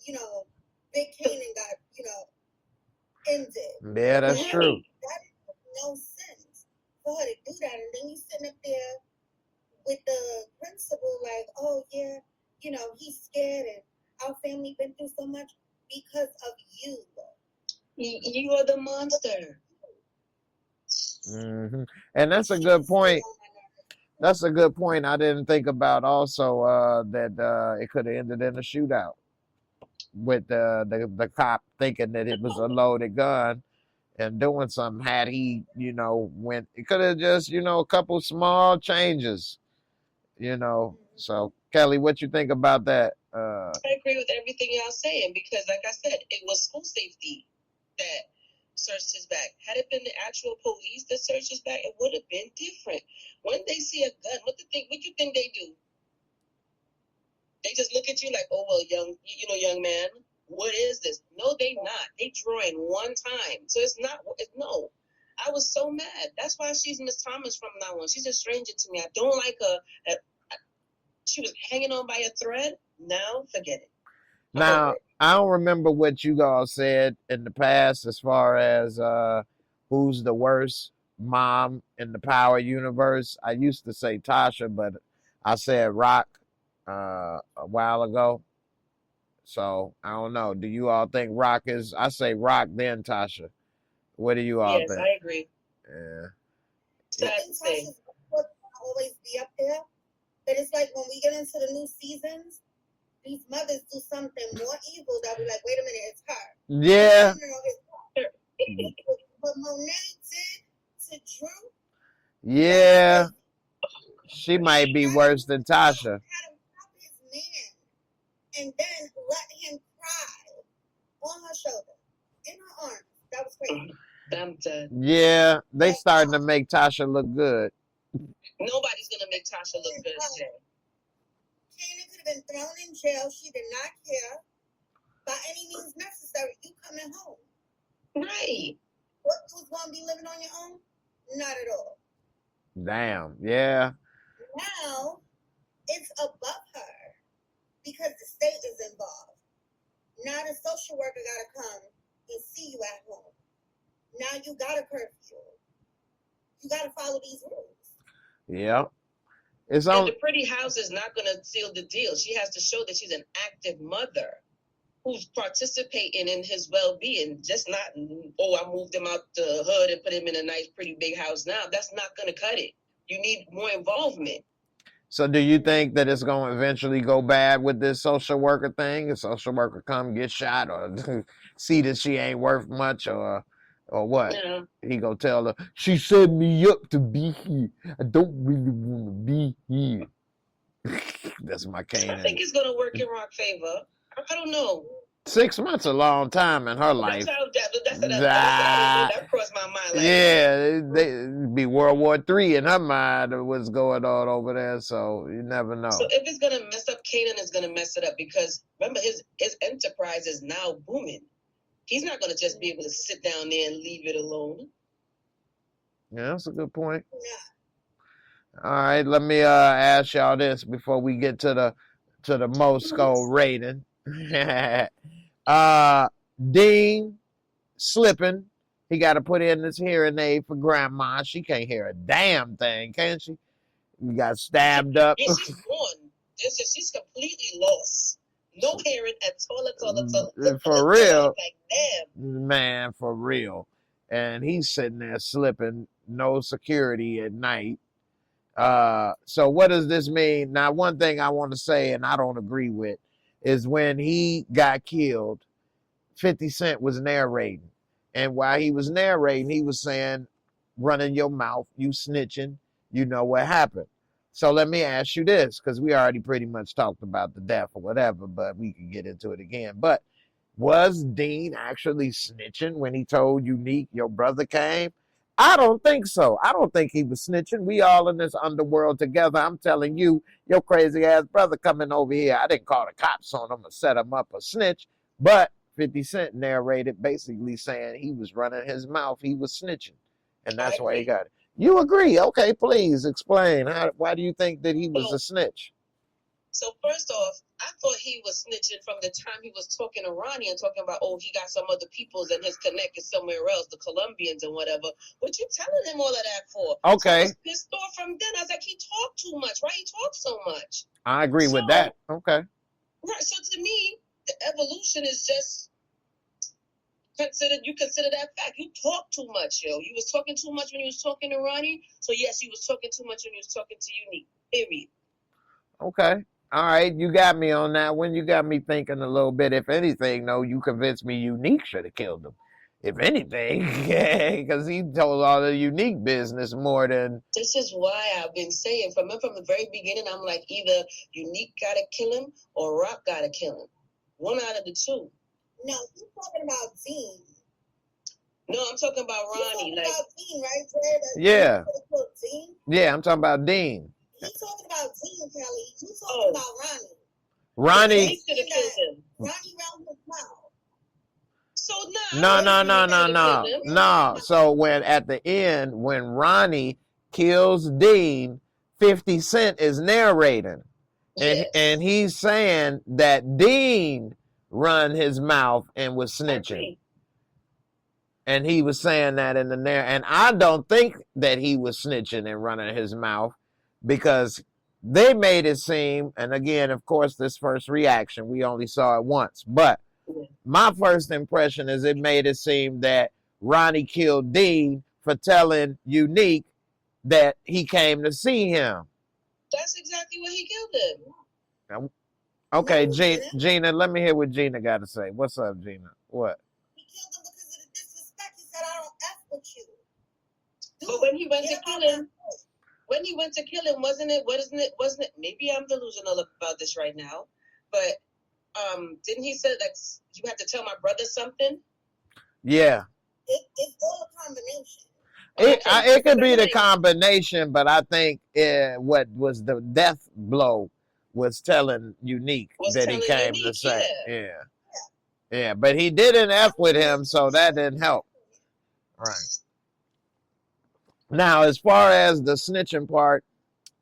Big Kanan got, ended. Yeah, that's true. That makes no sense for her to do that. And then you sitting up there with the principal like, oh, yeah, he's scared and our family been through so much because of you. You are the monster. Mm-hmm. And that's a good point. That's a good point. I didn't think about also that it could have ended in a shootout with the cop thinking that it was a loaded gun and doing something. Had he, went, it could have just, a couple small changes, So, Kelly, what you think about that? I agree with everything y'all saying because, like I said, it was school safety that searched his bag. Had it been the actual police that searched his bag, it would have been different. When they see a gun, what you think they do? They just look at you like, oh well, young man, what is this? No, they not. They drawing one time, so it's not. No, I was so mad. That's why she's Miss Thomas from now on. She's a stranger to me. I don't like her. She was hanging on by a thread. Now, forget it. Now, I don't remember what you all said in the past as far as who's the worst mom in the Power universe. I used to say Tasha, but I said Rock a while ago. So, I don't know. Do you all think Rock is... I say Rock, then Tasha. What do you all think? Yes, I agree. Yeah. I think Tasha's will always be up there. But it's like when we get into the new seasons, these mothers do something more evil that we're like, wait a minute, it's her. Yeah. What Monet did to Drew. Yeah. She might be worse than Tasha. Had him drop his man and then let him cry on her shoulder, in her arms. That was crazy. I'm done. Yeah, they starting to make Tasha look good. Nobody's gonna make Tasha look good. Kanan could have been thrown in jail. She did not care. By any means necessary, you coming home. Right. What, you was gonna be living on your own? Not at all. Damn. Yeah. Now it's above her because the state is involved. Now the social worker gotta come and see you at home. Now you got a curfew. You gotta follow these rules. Yeah. It's And on. the pretty house is not going to seal the deal. She has to show that she's an active mother who's participating in his well-being. Just not, oh, I moved him out the hood and put him in a nice, pretty big house now. That's not going to cut it. You need more involvement. So do you think that it's going to eventually go bad with this social worker thing? A social worker come get shot or see that she ain't worth much or what? Yeah. He gonna tell her, she set me up to be here. I don't really want to be here. That's my Kanan. I think it's going to work in Rock's favor. I don't know. 6 months a long time in her life. That crossed my mind. Like, yeah, it'd be World War III in her mind of what's going on over there, so you never know. So if it's going to mess up, Kanan is going to mess it up because, remember, his enterprise is now booming. He's not going to just be able to sit down there and leave it alone. Yeah, that's a good point. Yeah. All right, let me ask y'all this before we get to the MOORESCORE rating. Dean slipping. He got to put in this hearing aid for grandma. She can't hear a damn thing, can she? He got stabbed up. Yeah, she's gone. She's completely lost. No hearing at all. For I real, was like, damn. man, for real. And he's sitting there slipping, no security at night. So what does this mean? Now, one thing I want to say, and I don't agree with, is when he got killed, 50 Cent was narrating. And while he was narrating, he was saying, running your mouth, you snitching, you know what happened. So let me ask you this, because we already pretty much talked about the death or whatever, but we can get into it again. But was Dean actually snitching when he told Unique your brother came? I don't think so. I don't think he was snitching. We all in this underworld together. I'm telling you, your crazy ass brother coming over here. I didn't call the cops on him or set him up or snitch, but 50 Cent narrated basically saying he was running his mouth. He was snitching. And that's why he got it. You agree? Okay, please explain. Why do you think that he was a snitch? So first off, I thought he was snitching from the time he was talking to Ronnie and talking about, oh, he got some other peoples and his connect is somewhere else, the Colombians and whatever. What you telling him all of that for? Okay. So I was pissed off from then. I was like, he talked too much. Why he talk so much? I agree with that. Okay. Right. So to me, the evolution is just consider that fact. You talk too much, yo. You was talking too much when you was talking to Ronnie. So yes, you was talking too much when you was talking to Unique. Period. Okay. All right, you got me on that one. You got me thinking a little bit. If anything, though, you convinced me Unique should have killed him. If anything, because he told all the Unique business more than. This is why I've been saying from the very beginning, I'm like, either Unique gotta kill him or Rock gotta kill him. One out of the two. No, you're talking about Dean. No, I'm talking about Ronnie. You're talking about Dean, right, Jared? Yeah. Dean? Yeah, I'm talking about Dean. He's talking about Dean, Kelly. You talking about Ronnie. Ronnie. He should have killed him. Ronnie round his mouth. So No. So when at the end, when Ronnie kills Dean, 50 Cent is narrating. And he's saying that Dean run his mouth and was snitching. And he was saying that in the narrative. And I don't think that he was snitching and running his mouth, because they made it seem, and again, of course, this first reaction, we only saw it once, but my first impression is it made it seem that Ronnie killed Dean for telling Unique that he came to see him. That's exactly what he killed him. Okay, Gina, let me hear what Gina got to say. What's up, Gina? What? He killed him because of the disrespect. He said, I don't F with you. Dude, but when he went to kill him, wasn't it, maybe I'm delusional about this right now, but didn't he say that you have to tell my brother something? Yeah. It's all a combination. It could be the combination, but I think what was the death blow was telling Unique that he came to say. Yeah, but he didn't F with him, so that didn't help. Right. Now, as far as the snitching part,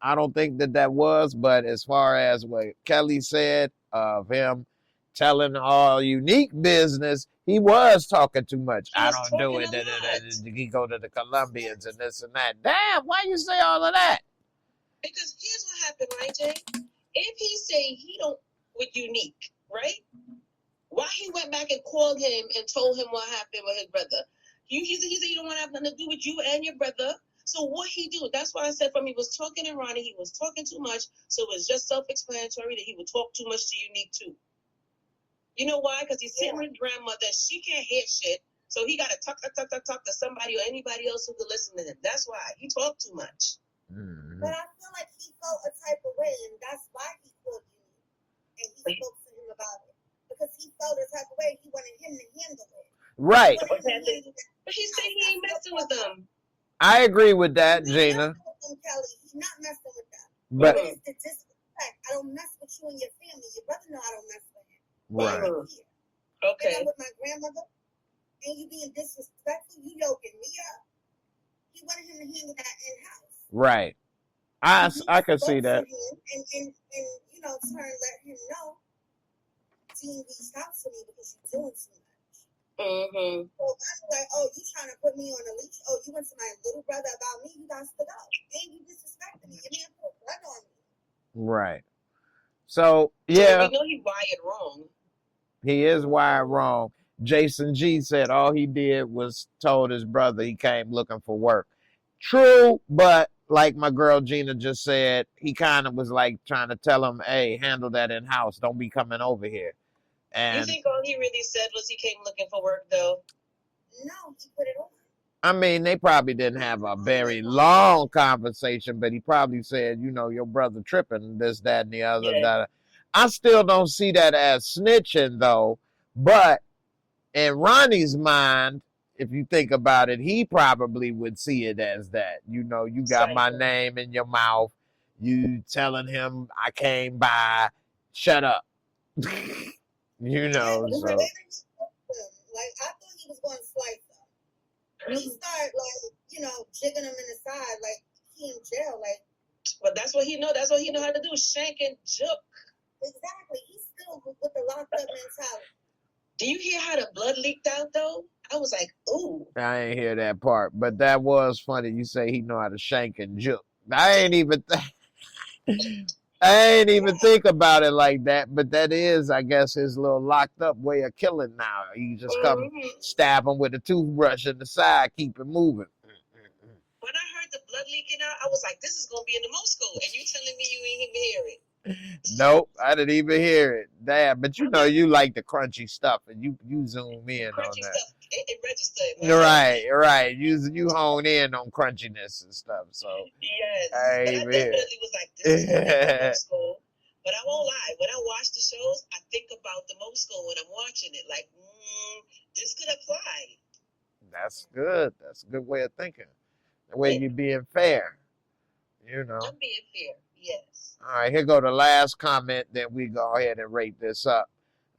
I don't think that was, but as far as what Kelly said of him telling all Unique business, he was talking too much. I don't do it. He go to the Colombians and this and that. Damn, why you say all of that? Because here's what happened, right, Jay? If he say he don't with Unique, right? Why he went back and called him and told him what happened with his brother? He said he don't want to have nothing to do with you and your brother. So what he do? That's why I said from he was talking to Ronnie, he was talking too much. So it was just self-explanatory that he would talk too much to Unique too. You know why? Because he's sitting with grandmother. She can't hear shit. So he got to talk to somebody or anybody else who could listen to him. That's why he talked too much. Mm-hmm. But I feel like he felt a type of way, and that's why he called Unique. And he spoke to him about it. Because he felt a type of way. He wanted him to handle it. Right. But he said he ain't messing with them. I agree with that, Gina. He's not messing with them. But it's the disrespect. I don't mess with you and your family. Your brother know I don't mess with him. Right. Okay. And I'm with my grandmother, and you being disrespectful, you yoking me up. He wanted him to handle that in-house. Right. I can see that. And you know, let him know, Dean reached out to me because you're doing too much. Mm-hmm. So I'm like, oh, you trying to put me on a leash? Oh, you went to my little brother about me? You got to go. And you disrespected me. You didn't put blood on me. Right. So, So yeah, we know he wired wrong. he is wired wrong. Jason G said all he did was told his brother he came looking for work. True, but like my girl Gina just said, he kind of was like trying to tell him, hey, handle that in house. Don't be coming over here. You And think all he really said was he came looking for work, though? No, he put it on. I mean, they probably didn't have a very long conversation, but he probably said, you know, your brother tripping, this, that, and the other. Yeah. That. I still don't see that as snitching, though. But in Ronnie's mind, if you think about it, he probably would see it as that. You know, you got my name in your mouth. You telling him I came by. Shut up. You know, Yeah, so. like, I thought he was going to slice him. He started, like, you know, jigging him in the side, like, he in jail, like. But that's what he know. That's what he know how to do. Shank and juke. Exactly. He's still with the locked up mentality. Do you hear how the blood leaked out, though? I was like, ooh. I ain't hear that part, but that was funny. You say he know how to shank and juke. I ain't even think about it like that, but that is, I guess, his little locked up way of killing now. You just come stab him with a toothbrush in the side, keep it moving. When I heard the blood leaking out, I was like, this is going to be in the MOORESCORE, and you telling me you ain't even hear it. Nope, I didn't even hear it. Damn, but you know you like the crunchy stuff, and you zoom in Crunchy on that. stuff, it registered. Right. You hone in on crunchiness and stuff. So yes, I but I definitely was like, this is going to be the MOORESCORE. But I won't lie, when I watch the shows, I think about the MOORESCORE when I'm watching it. Like, this could apply. That's good. That's a good way of thinking. The way you're being fair. You know. I'm being fair, yes. All right, here go the last comment. Then we go ahead and rate this up.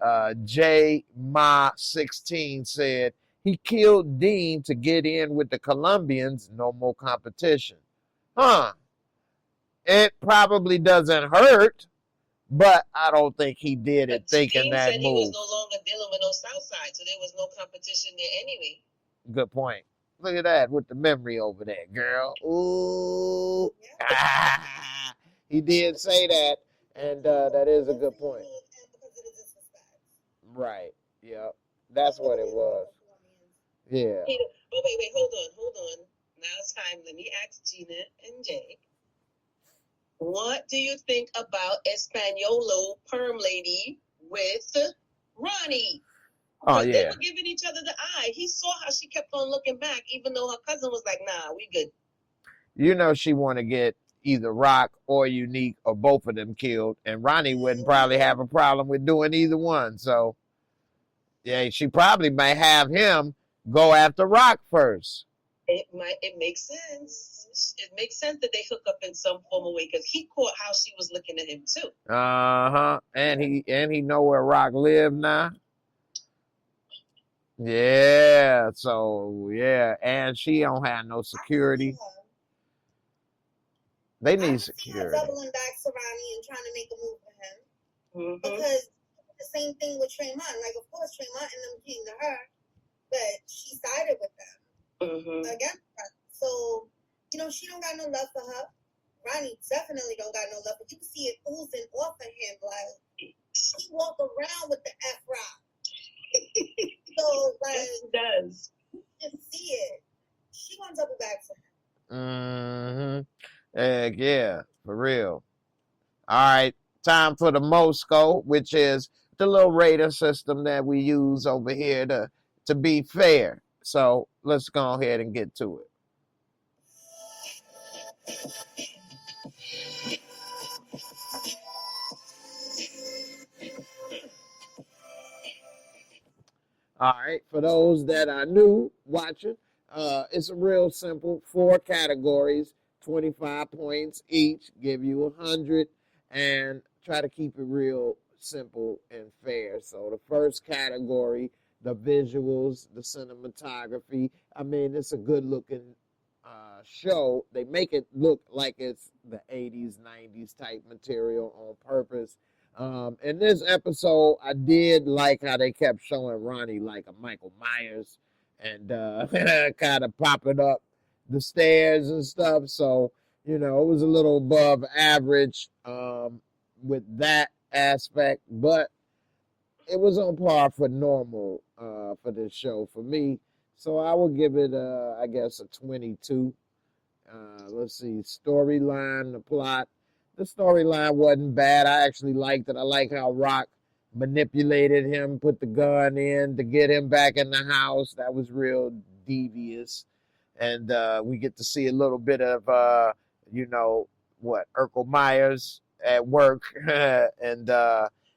JAYMOOREREVIEWS said he killed Dean to get in with the Colombians. No more competition. Huh. It probably doesn't hurt, but I don't think he did it thinking Dean that said move. He was no longer dealing with no Southside, so there was no competition there anyway. Good point. Look at that with the memory over there, girl. Ooh. Ah. He did say that, and that is a good point. Right. Yep. That's what it was. Yeah. Oh, wait. Hold on. Now it's time. Let me ask Gina and Jay. What do you think about Espanolo perm lady with Ronnie? Oh, yeah. They were giving each other the eye. He saw how she kept on looking back, even though her cousin was like, nah, we good. You know she want to get either Rock or Unique or both of them killed, and Ronnie wouldn't probably have a problem with doing either one. So, yeah, she probably may have him go after Rock first. It makes sense. It makes sense that they hook up in some form of way because he caught how she was looking at him too. And he know where Rock live now. Yeah. So yeah, and she don't have no security. They need security. Doubling back to Ronnie and trying to make a move for him because the same thing with Tremont. Like, of course, Tremont and them came to her, but she sided with them against her. So, you know, she don't got no love for her. Ronnie definitely don't got no love for her. You can see it oozing off of him. Like, he walk around with the F Rock. So, like, yes, he does. You can see it. She gonna double back to him. Heck yeah, for real. All right, time for the MOORESCORE, which is the little rater system that we use over here to be fair. So let's go ahead and get to it. All right, for those that are new watching, it's a real simple 4 categories, 25 points each, give you 100, and try to keep it real simple and fair. So the first category, the visuals, the cinematography. I mean, it's a good looking show. They make it look like it's the 80s, 90s type material on purpose. In this episode, I did like how they kept showing Ronnie like a Michael Myers and kind of popping up the stairs and stuff. So, you know, it was a little above average with that aspect, but it was on par for normal for this show for me. So I will give it, I guess, a 22. Let's see, storyline, the plot. The storyline wasn't bad. I actually liked it. I like how Rock manipulated him, put the gun in to get him back in the house. That was real devious. And we get to see a little bit of, you know, Urkel Myers at work and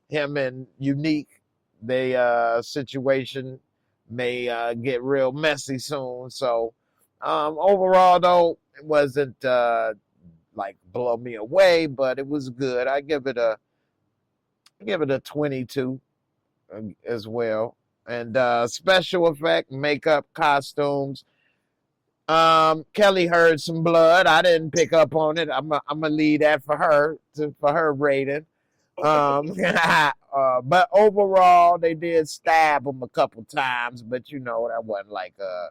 him and Unique. They situation may get real messy soon. So overall, though, it wasn't like blow me away, but it was good. I give it a 22 as well. And special effect, makeup, costumes. Kelly heard some blood. I didn't pick up on it. I'm gonna leave that for her for her rating. But overall, they did stab him a couple times, but you know that wasn't like a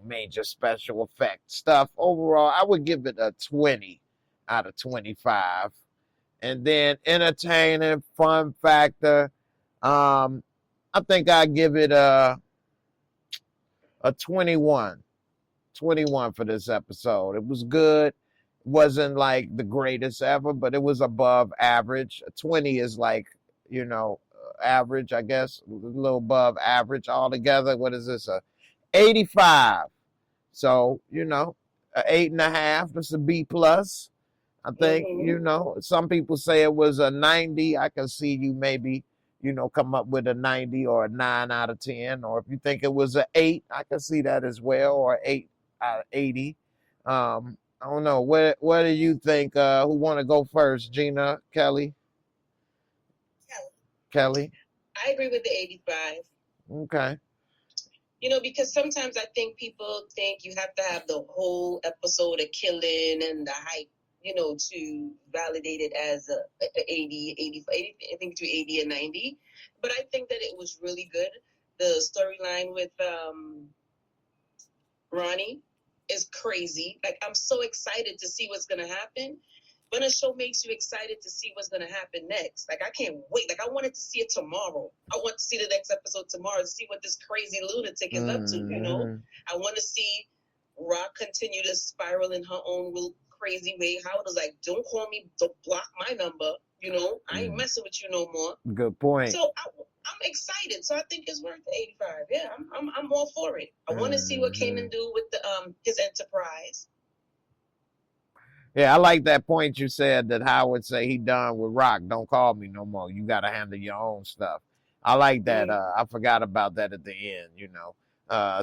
major special effect stuff. Overall, I would give it a 20 out of 25. And then entertaining, fun factor. I think I give it a 21. 21 for this episode. It was good. It wasn't like the greatest ever, but it was above average. 20 is like, average, I guess, a little above average altogether. What is this? 85. So, a 8.5. That's a B plus. I think, some people say it was a 90. I can see you maybe, come up with a 90 or a 9 out of 10. Or if you think it was an 8, I can see that as well, or 8 out of 80. I don't know. What do you think? Who want to go first? Gina, Kelly? Kelly? I agree with the 85. Okay. Because sometimes I think people think you have to have the whole episode of killing and the hype, to validate it as a 80, 85, 80, I think between 80 and 90. But I think that it was really good. The storyline with Ronnie is crazy. Like, I'm so excited to see what's going to happen. When a show makes you excited to see what's going to happen next, like, I can't wait. Like, I wanted to see it tomorrow. I want to see the next episode tomorrow to see what this crazy lunatic is up to, I want to see Rock continue to spiral in her own little crazy way. Howard was like, don't call me, don't block my number. I ain't messing with you no more. Good point. So I'm excited. So I think it's worth 85. Yeah, I'm all for it. I want to see what Kanan do with the his enterprise. Yeah, I like that point you said that Howard say he done with Rock. Don't call me no more. You got to handle your own stuff. I like that. I forgot about that at the end,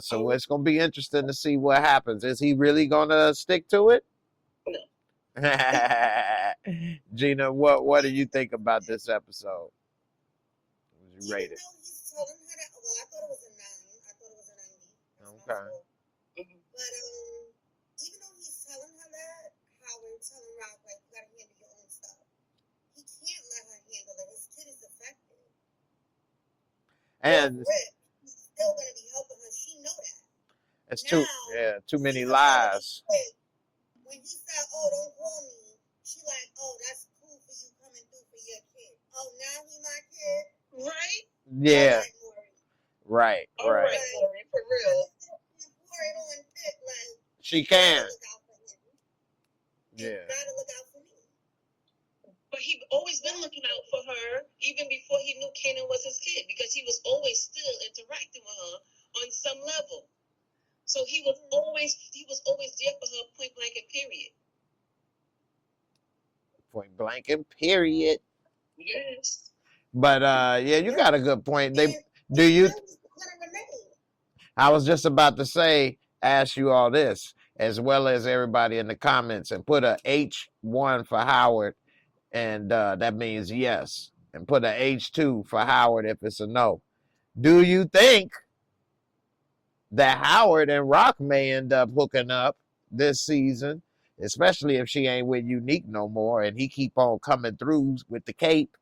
So it's going to be interesting to see what happens. Is he really going to stick to it? No. Gina, what do you think about this episode? Was you rated? He's telling her that, well, I thought it was a 9. I thought it was a 90. Okay. But even though he's telling her that, Howard telling Rock, like, you gotta handle your own stuff. He can't let her handle it. His kid is affected. And he's still gonna be helping her. She know that. It's too many lies. When he said, oh, don't call me, she like, oh, that's cool for you coming through for your kid. Oh, now he my kid? Right? Yeah. Right. All right, Maury, for real. She can. Yeah. Gotta look out for me. But he always been looking out for her, even before he knew Kanan was his kid, because he was always still interacting with her on some level. So he was always there for her, point blank and period. Point blank and period. Yes. But yeah, you got a good point. I was just about to ask you all this, as well as everybody in the comments, and put a H1 for Howard, and that means yes, and put a H2 for Howard if it's a no. Do you think that Howard and Rock may end up hooking up this season, especially if she ain't with Unique no more and he keep on coming through with the cape?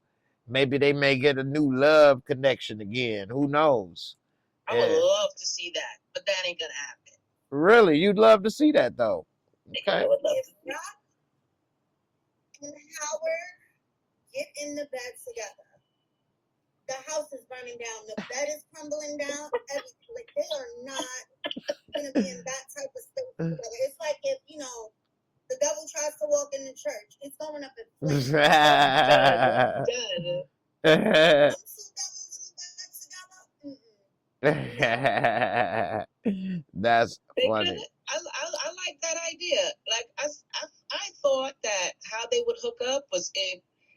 Maybe they may get a new love connection again. Who knows? I would love to see that, but that ain't gonna happen. Really? You'd love to see that, though. Okay. If Rock and Howard get in the bed together. The house is burning down. The bed is crumbling down. Everything. Like, they are not going to be in that type of state together. It's like if, you know, the devil tries to walk in the church. It's going up in flames. Done. Them two devils in the bed together. That's They funny. could. I like that idea. Like I thought that how they would hook up was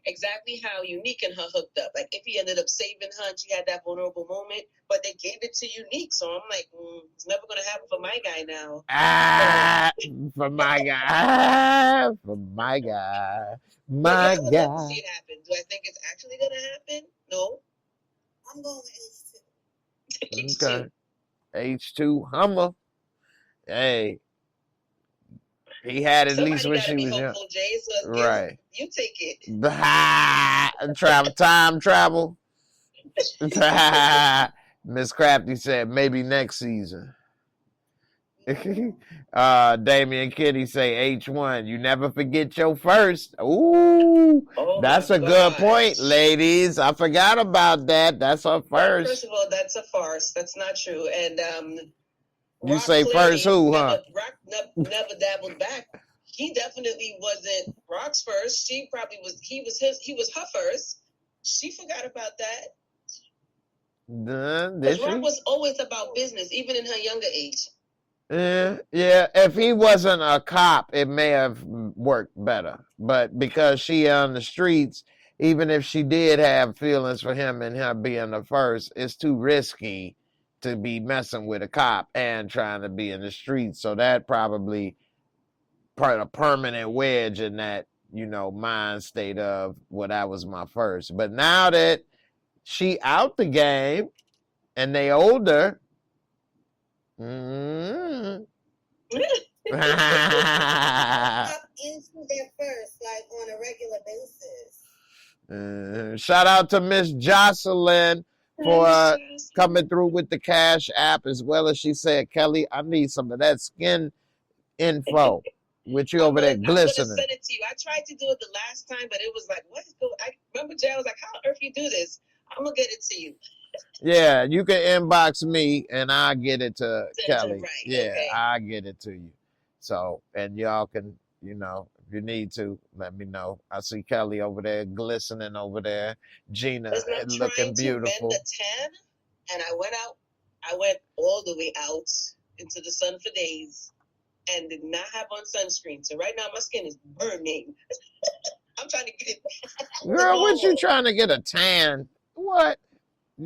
exactly how Unique and her hooked up. Like if he ended up saving her and she had that vulnerable moment, but they gave it to Unique. So I'm like, it's never gonna happen for my guy now. For my guy. For my guy. My I would love to guy. see it happen. Do I think it's actually gonna happen? No. I'm going with H2. Okay. H2 Hummer. Hey. He had at least when she was young. Hopeful, Jay, so right. You take it. Time travel. Miss Crafty said maybe next season. Damian Kitty say H1. You never forget your first. Ooh, that's a good point, ladies. I forgot about that. That's her first. First of all, that's a farce. That's not true. And you say first who, huh? Rock never dabbled back. He definitely wasn't Rock's first. She probably was. He was her first. She forgot about that. Because Rock was always about business, even in her younger age. Yeah. If he wasn't a cop, it may have worked better. But because she on the streets, even if she did have feelings for him and her being the first, it's too risky to be messing with a cop and trying to be in the streets. So that probably put a permanent wedge in that, mind state of, well, that was my first. But now that she out the game and they older, Into their first, like on a regular basis. Shout out to Miss Jocelyn for coming through with the Cash App, as well as she said, Kelly, I need some of that skin info with you over there glistening. I'm gonna send it to you. I tried to do it the last time, but it was like, what is going? I remember Jay was like, how on earth you do this? I'm gonna get it to you. Yeah, you can inbox me and I'll get it to Kelly. Right, yeah, okay. I'll get it to you. So, and y'all can, if you need to, let me know. I see Kelly over there glistening over there. Gina looking beautiful. To bend the tan, and I went all the way out into the sun for days and did not have on sunscreen. So right now my skin is burning. I'm trying to get it. Girl, what you trying to get a tan? What? I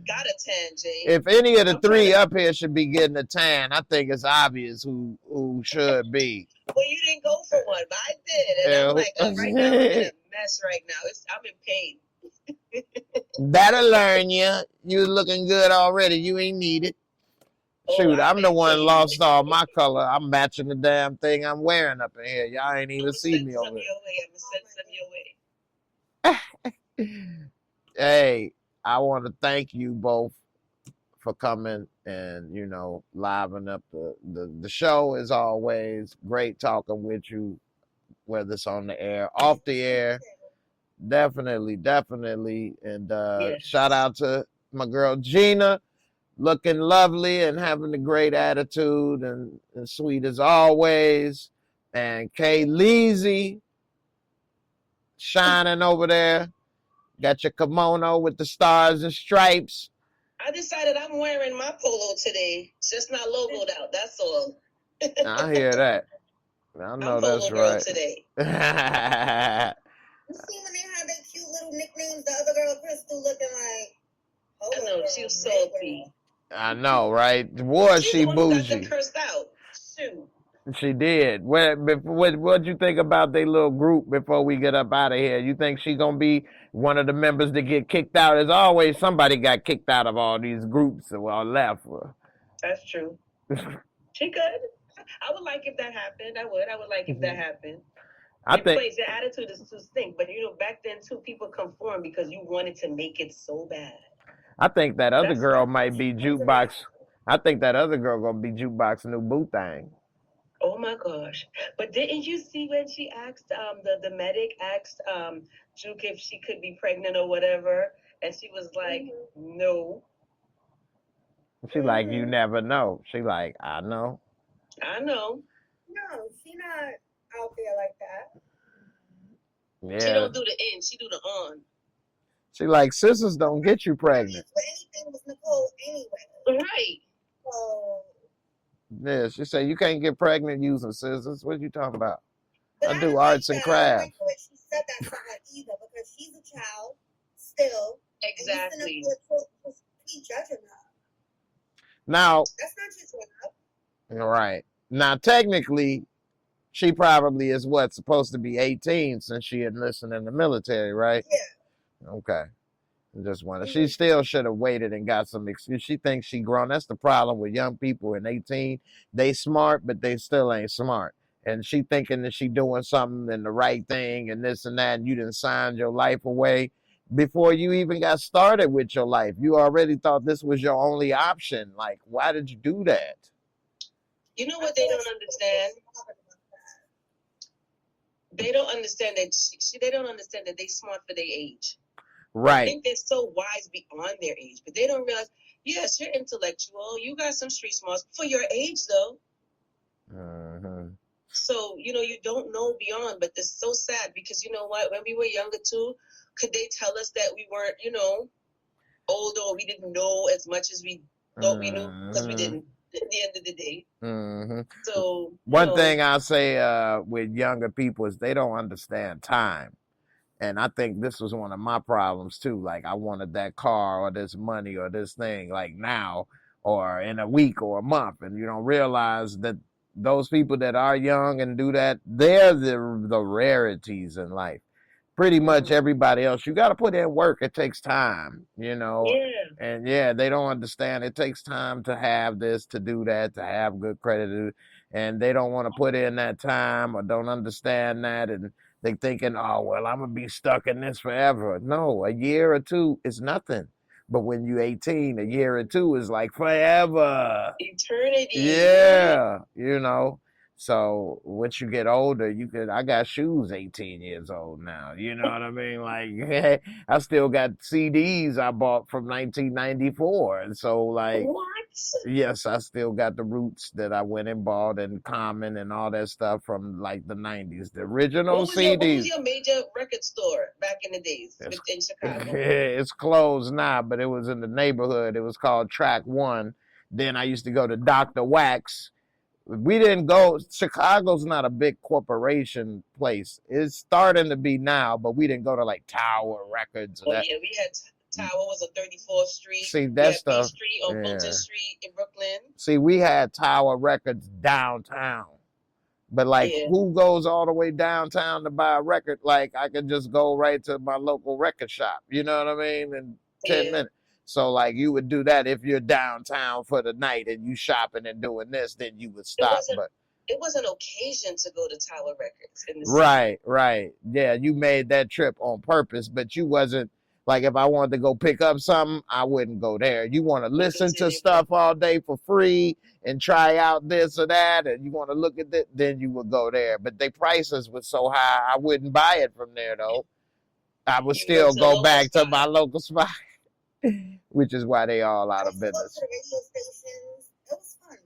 got a tan, Jay. If any of the three up here should be getting a tan, I think it's obvious who should be. Well, you didn't go for one, but I did. And I'm like, right now I'm in a mess right now. I'm in pain. That'll learn you. You looking good already. You ain't need it. Shoot, I'm the one lost all my color. I'm matching the damn thing I'm wearing up in here. Y'all ain't even see me over there. I'm going to send some your way. Hey, I want to thank you both for coming and, liven up the show as always. Great talking with you, whether it's on the air, off the air. Definitely. And yes. Shout out to my girl Gina, looking lovely and having a great attitude and sweet as always. And Kay Leezy shining over there. Got your kimono with the stars and stripes. I decided I'm wearing my polo today. It's just not logoed out. That's all. I hear that. I know that's right. Today. You see when they had their cute little nicknames, the other girl Crystal looking like. I know, she was salty. I know, right? Was she bougie? Got cursed out. Shoot. She did. What'd you think about their little group before we get up out of here? You think she gonna be one of the members that get kicked out? As always, somebody got kicked out of all these groups or left. That's true. She could. I would like if that happened. I would like if that happened. I think your attitude is to stink, but back then too, people conformed because you wanted to make it so bad. I think that other girl might be Jukebox. I think that other girl gonna be Jukebox new boo thing. Oh my gosh! But didn't you see when she asked the medic asked Juke if she could be pregnant or whatever, and she was like, no. She like, you never know. She like, I know. I know. No, she not out there like that. She Yeah. don't do the in, she do the on. She like, sisters don't get you pregnant. For anything with Nicole anyway. Right. So Yeah, she said you can't get pregnant using scissors. What you talking about? but I do didn't arts like and that. I didn't crafts. like the way she said that to her either, because she's a child still. Exactly. And you be judging her. Now, That's not your job. right. Now, technically, she probably is what, supposed to be 18 since she enlisted in the military, right? Yeah. Okay. I just wonder. She still should have waited and got some excuse. She thinks she grown. That's the problem with young people in 18. They smart, but they still ain't smart. And she thinking that she doing something and the right thing and this and that, and you done signed your life away before you even got started with your life. You already thought this was your only option. Like, why did you do that? You know what they don't understand? They don't understand that they don't understand that they smart for their age. Right. I think they're so wise beyond their age, but they don't realize, yes, you're intellectual. You got some street smarts for your age, though. Mm-hmm. So, you don't know beyond, but it's so sad because you know what? When we were younger, too, could they tell us that we weren't, older or we didn't know as much as we thought we knew? Because we didn't at the end of the day. Mm-hmm. So, one thing I'll say with younger people is they don't understand time. And I think this was one of my problems too. Like I wanted that car or this money or this thing like now or in a week or a month. And you don't realize that those people that are young and do that, they're the rarities in life. Pretty much everybody else, you got to put in work. It takes time, Yeah. And they don't understand. It takes time to have this, to do that, to have good credit. And they don't want to put in that time or don't understand that. And they thinking, oh, well, I'm going to be stuck in this forever. No, a year or two is nothing. But when you're 18, a year or two is like forever. Eternity. Yeah, So once you get older, I got shoes 18 years old now. You know what I mean? Like, I still got CDs I bought from 1994. And so, like, what? Yes, I still got the Roots that I went and bought and Common and all that stuff from like the 90s. The original CDs. What was your major record store back in the days in Chicago? It's closed now, but it was in the neighborhood. It was called Track One. Then I used to go to Dr. Wax. We didn't go. Chicago's not a big corporation place. It's starting to be now, but we didn't go to like Tower Records. Yeah, we had Tower was on 34th Street. See, that stuff. B Street on Fulton Street in Brooklyn. See, we had Tower Records downtown. But like, who goes all the way downtown to buy a record? Like, I could just go right to my local record shop. You know what I mean? In 10 minutes. So, like, you would do that if you're downtown for the night and you shopping and doing this, then you would stop. It was an occasion to go to Tower Records in the city. Right. Yeah, you made that trip on purpose, but you wasn't. Like, if I wanted to go pick up something, I wouldn't go there. You want to listen to stuff all day for free and try out this or that, and you want to look at it, then you would go there. But the prices were so high, I wouldn't buy it from there, though. I would still go back to my local spot, which is why they all out of business. To radio stations. It was fun.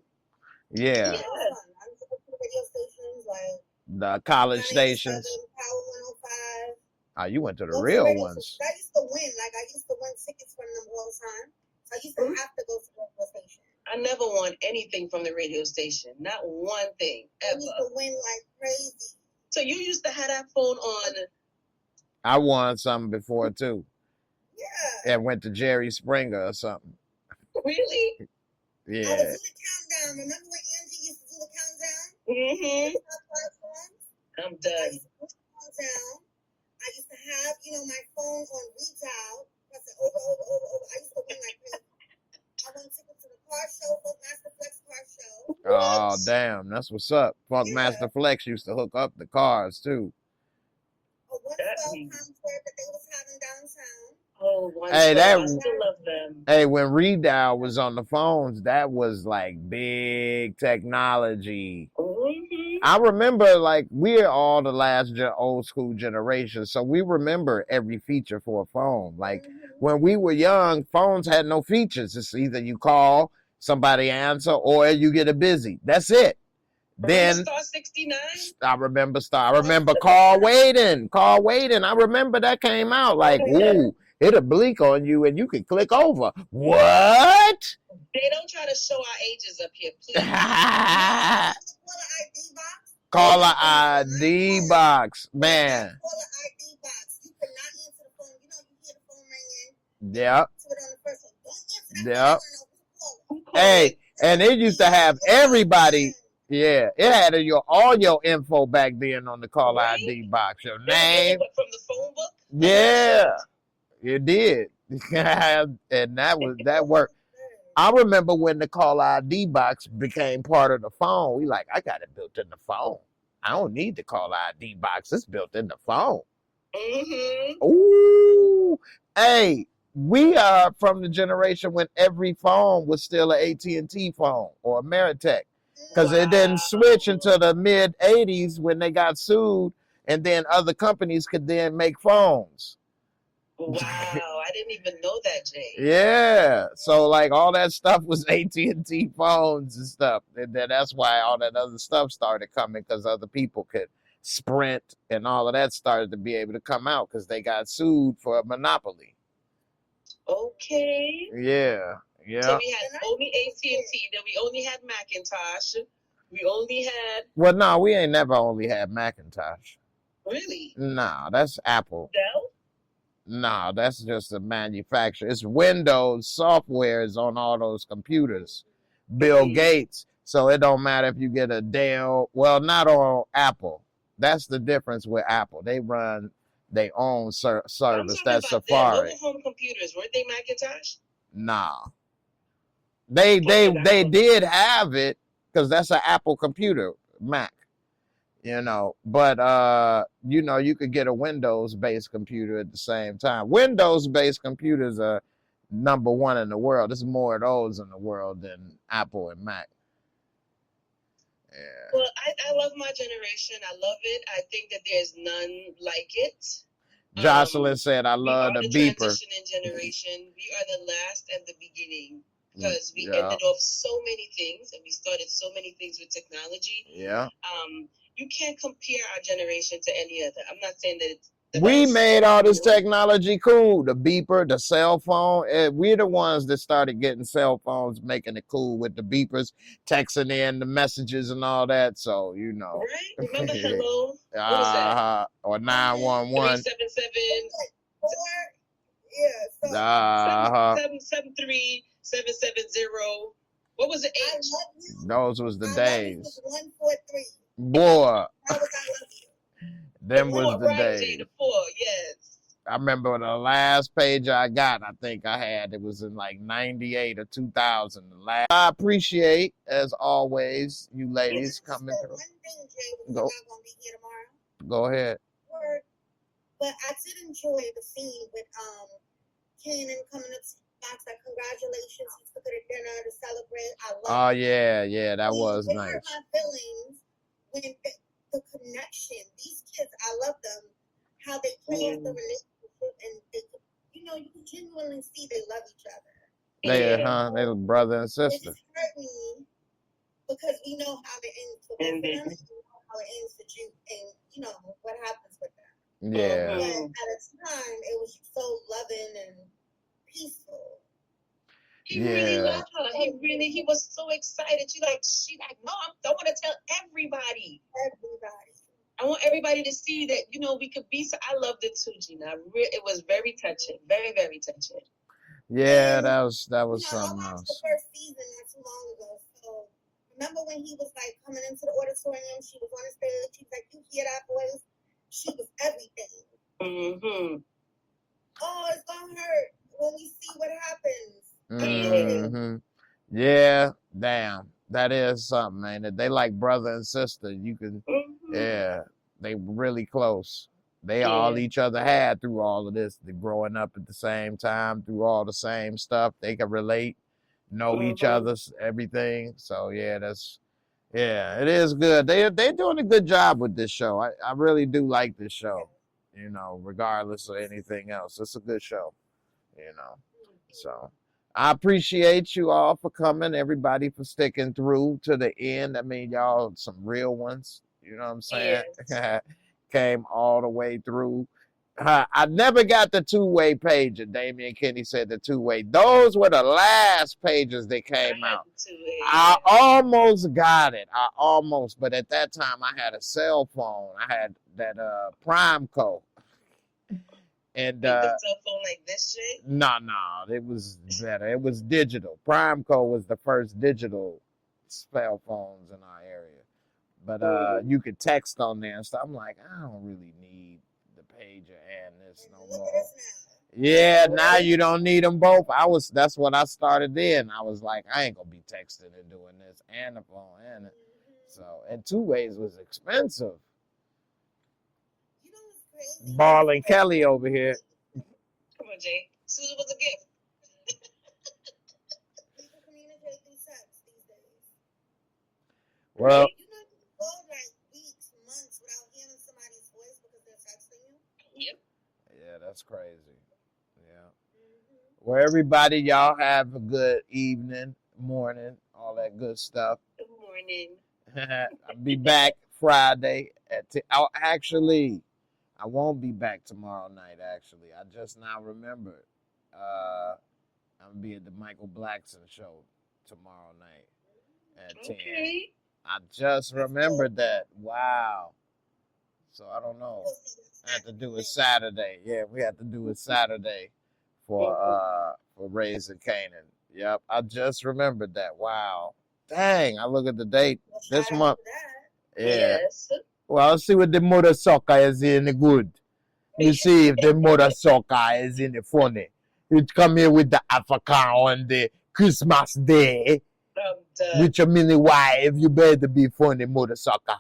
Yeah. It was fun. I used to go to the radio stations, like the college stations. Power 105. Oh, you went to the real ones. I used to win. Like, I used to win tickets from them all the time. So I used to have to go to the radio station. I never won anything from the radio station. Not one thing, ever. I used to win like crazy. So you used to have that phone on? I won something before, too. Yeah. And went to Jerry Springer or something. Really? Yeah. I would do the countdown. Remember when Angie used to do the countdown? Mm-hmm. I'm done. I used to do the countdown. I used to have, my phone on redial. Press it over. I used to win like crazy. I won tickets to the car show, Funk Master Flex car show. Oh, damn. That's what's up. Funk Master Flex used to hook up the cars, too. A 112 concert that they was having downtown. Oh, I still love them. Hey, when redial was on the phones, that was like big technology. Mm-hmm. I remember, like, we're all the last old school generation, so we remember every feature for a phone. Like, when we were young, phones had no features. It's either you call, somebody answer, or you get a busy. That's it. Then Star 69. I remember call waiting. Call waiting. I remember that came out. Like, ooh, it'll blink on you and you can click over. What? They don't try to show our ages up here, please. Caller ID box, man. Caller ID box. You could not answer the phone. You know, you hear the phone ringing. Yep. To it on the first one. Don't answer that Yep. Hey, and it used to have everybody. Yeah, it had all your info back then on the caller ID box. Your name. From the phone book? Yeah, it did. And that worked. I remember when the caller ID box became part of the phone. We like, I got it built in the phone. I don't need the caller ID box. It's built in the phone. Mm-hmm. Ooh. Hey, we are from the generation when every phone was still an AT&T phone or a Ameritech. Because it didn't switch until the mid-'80s when they got sued, and then other companies could then make phones. Wow, I didn't even know that, Jay. Yeah, so like all that stuff was AT&T phones and stuff, and then that's why all that other stuff started coming, because other people could Sprint and all of that started to be able to come out because they got sued for a monopoly. Okay. Yeah. Yeah. So we had only AT&T, then we only had Macintosh. We only had... Well, no, we ain't never only had Macintosh. Really? Nah, that's Apple. Dell? Nah, that's just a manufacturer. It's Windows software is on all those computers. Bill Gates. So it don't matter if you get a Dell. Well, not on Apple. That's the difference with Apple. They run their own service. That's Safari. Those home computers, weren't they Macintosh? Nah. They did have it because that's an Apple computer, Mac. You know, but you know, you could get a Windows-based computer at the same time. Windows-based computers are #1 in the world. There's more of those in the world than Apple and Mac. Yeah. Well, I love my generation. I love it. I think that there's none like it. Jocelyn said, I love the beeper. Transitioning generation. We are the last and the beginning. Because we ended off so many things and we started so many things with technology. Yeah. You can't compare our generation to any other. I'm not saying that it's we made all this technology cool. The beeper, the cell phone. We're the ones that started getting cell phones, making it cool with the beepers, texting in the messages and all that. So, you know. Right? Remember hello? What was that? Or 911. 377. Yeah. 773. 770. What was the H? Those was the days. 143. Boy. That was I love you. Them was the days. The 4, yes. I remember the last page I got, I think I had, it was in like 98 or 2000. I appreciate, as always, you ladies coming through. One thing, Jay, was not going to be here tomorrow. Go ahead. But I did enjoy the scene with Kanan coming up to box, like, congratulations, he took her to dinner to celebrate. I love it. Yeah, that was nice. Hurt my feelings when the connection, these kids, I love them, how they play out the relationship, and they, you know, you can genuinely see they love each other. They were brother and sister. It just hurt me because we know how it ends for both of them, and we know how it ends for you, and you know what happens with them. Yeah. But at a time, it was so loving and peaceful. He really loved her. He was so excited. She like, no, I want to tell everybody. I want everybody to see that, you know, we could be. So I loved it too, Gina. It was very touching. Very, very touching. Yeah, that was something else. I watched the first season not too long ago. So remember when he was like coming into the auditorium, she was on the stage, she was like, you hear that voice? She was everything. Mm-hmm. Oh, it's gonna hurt when we see what happens. Mm-hmm. Yeah, damn. That is something, man. They like brother and sister. You can, they really close. They all each other had through all of this. They growing up at the same time, through all the same stuff. They can relate, know each other's everything. So yeah, Yeah, it is good. They're doing a good job with this show. I really do like this show. You know, regardless of anything else, it's a good show. You know, so I appreciate you all for coming. Everybody for sticking through to the end. I mean, y'all some real ones. You know what I'm saying? Yes. Came all the way through. I never got the two-way page. And Damian Kenny said the two-way. Those were the last pages that came out. I almost got it. I almost, but at that time I had a cell phone. I had that Prime code. And the cell phone like this shit? no, it was better. It was digital. Prime code was the first digital cell phones in our area. But you could text on there and stuff. I'm like, I don't really need the pager and this no more. Yeah, now you don't need them both. That's what I started in. I was like, I ain't gonna be texting and doing this and the phone and it. So, and two ways was expensive. You know what's crazy? Ball and Kelly over here. Come on, Jay. Susan was a gift. People communicate through text these days. Well, You know, you go like weeks, months without hearing somebody's voice because they're texting you. Yep. yeah, that's crazy. Yeah. Well, everybody, y'all have a good evening, morning, all that good stuff. Good morning. I'll be back Friday actually, I won't be back tomorrow night. Actually, I just now remembered. I'm gonna be at the Michael Blackson show tomorrow night at 10. Okay. I just remembered that. Wow. So I don't know. I have to do it Saturday. Yeah, we have to do it Saturday for Raising Kanan. Yep, I just remembered that. Wow. Dang, I look at the date this month. Yeah. Yes. Well, I'll see what the mother sucker is in the good. You see if the mother sucker is in the funny. You come here with the African on the Christmas day with your mini wife. You better be funny, mother sucker.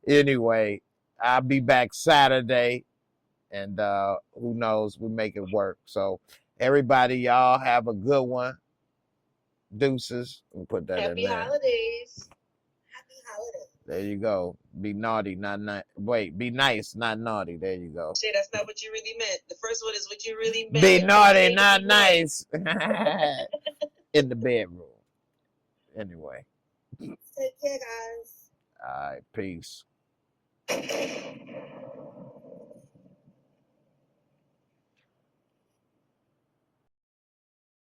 Anyway, I'll be back Saturday, and who knows, we make it work. So everybody, y'all have a good one. Deuces. We'll put that Happy in there. holidays. Happy holidays. There you go. Be naughty, not nice. Wait, be nice, not naughty. There you go. Shit, that's not what you really meant. The first one is what you really meant. Be naughty, not nice. In the bedroom. Anyway. Take care, guys. All right, peace.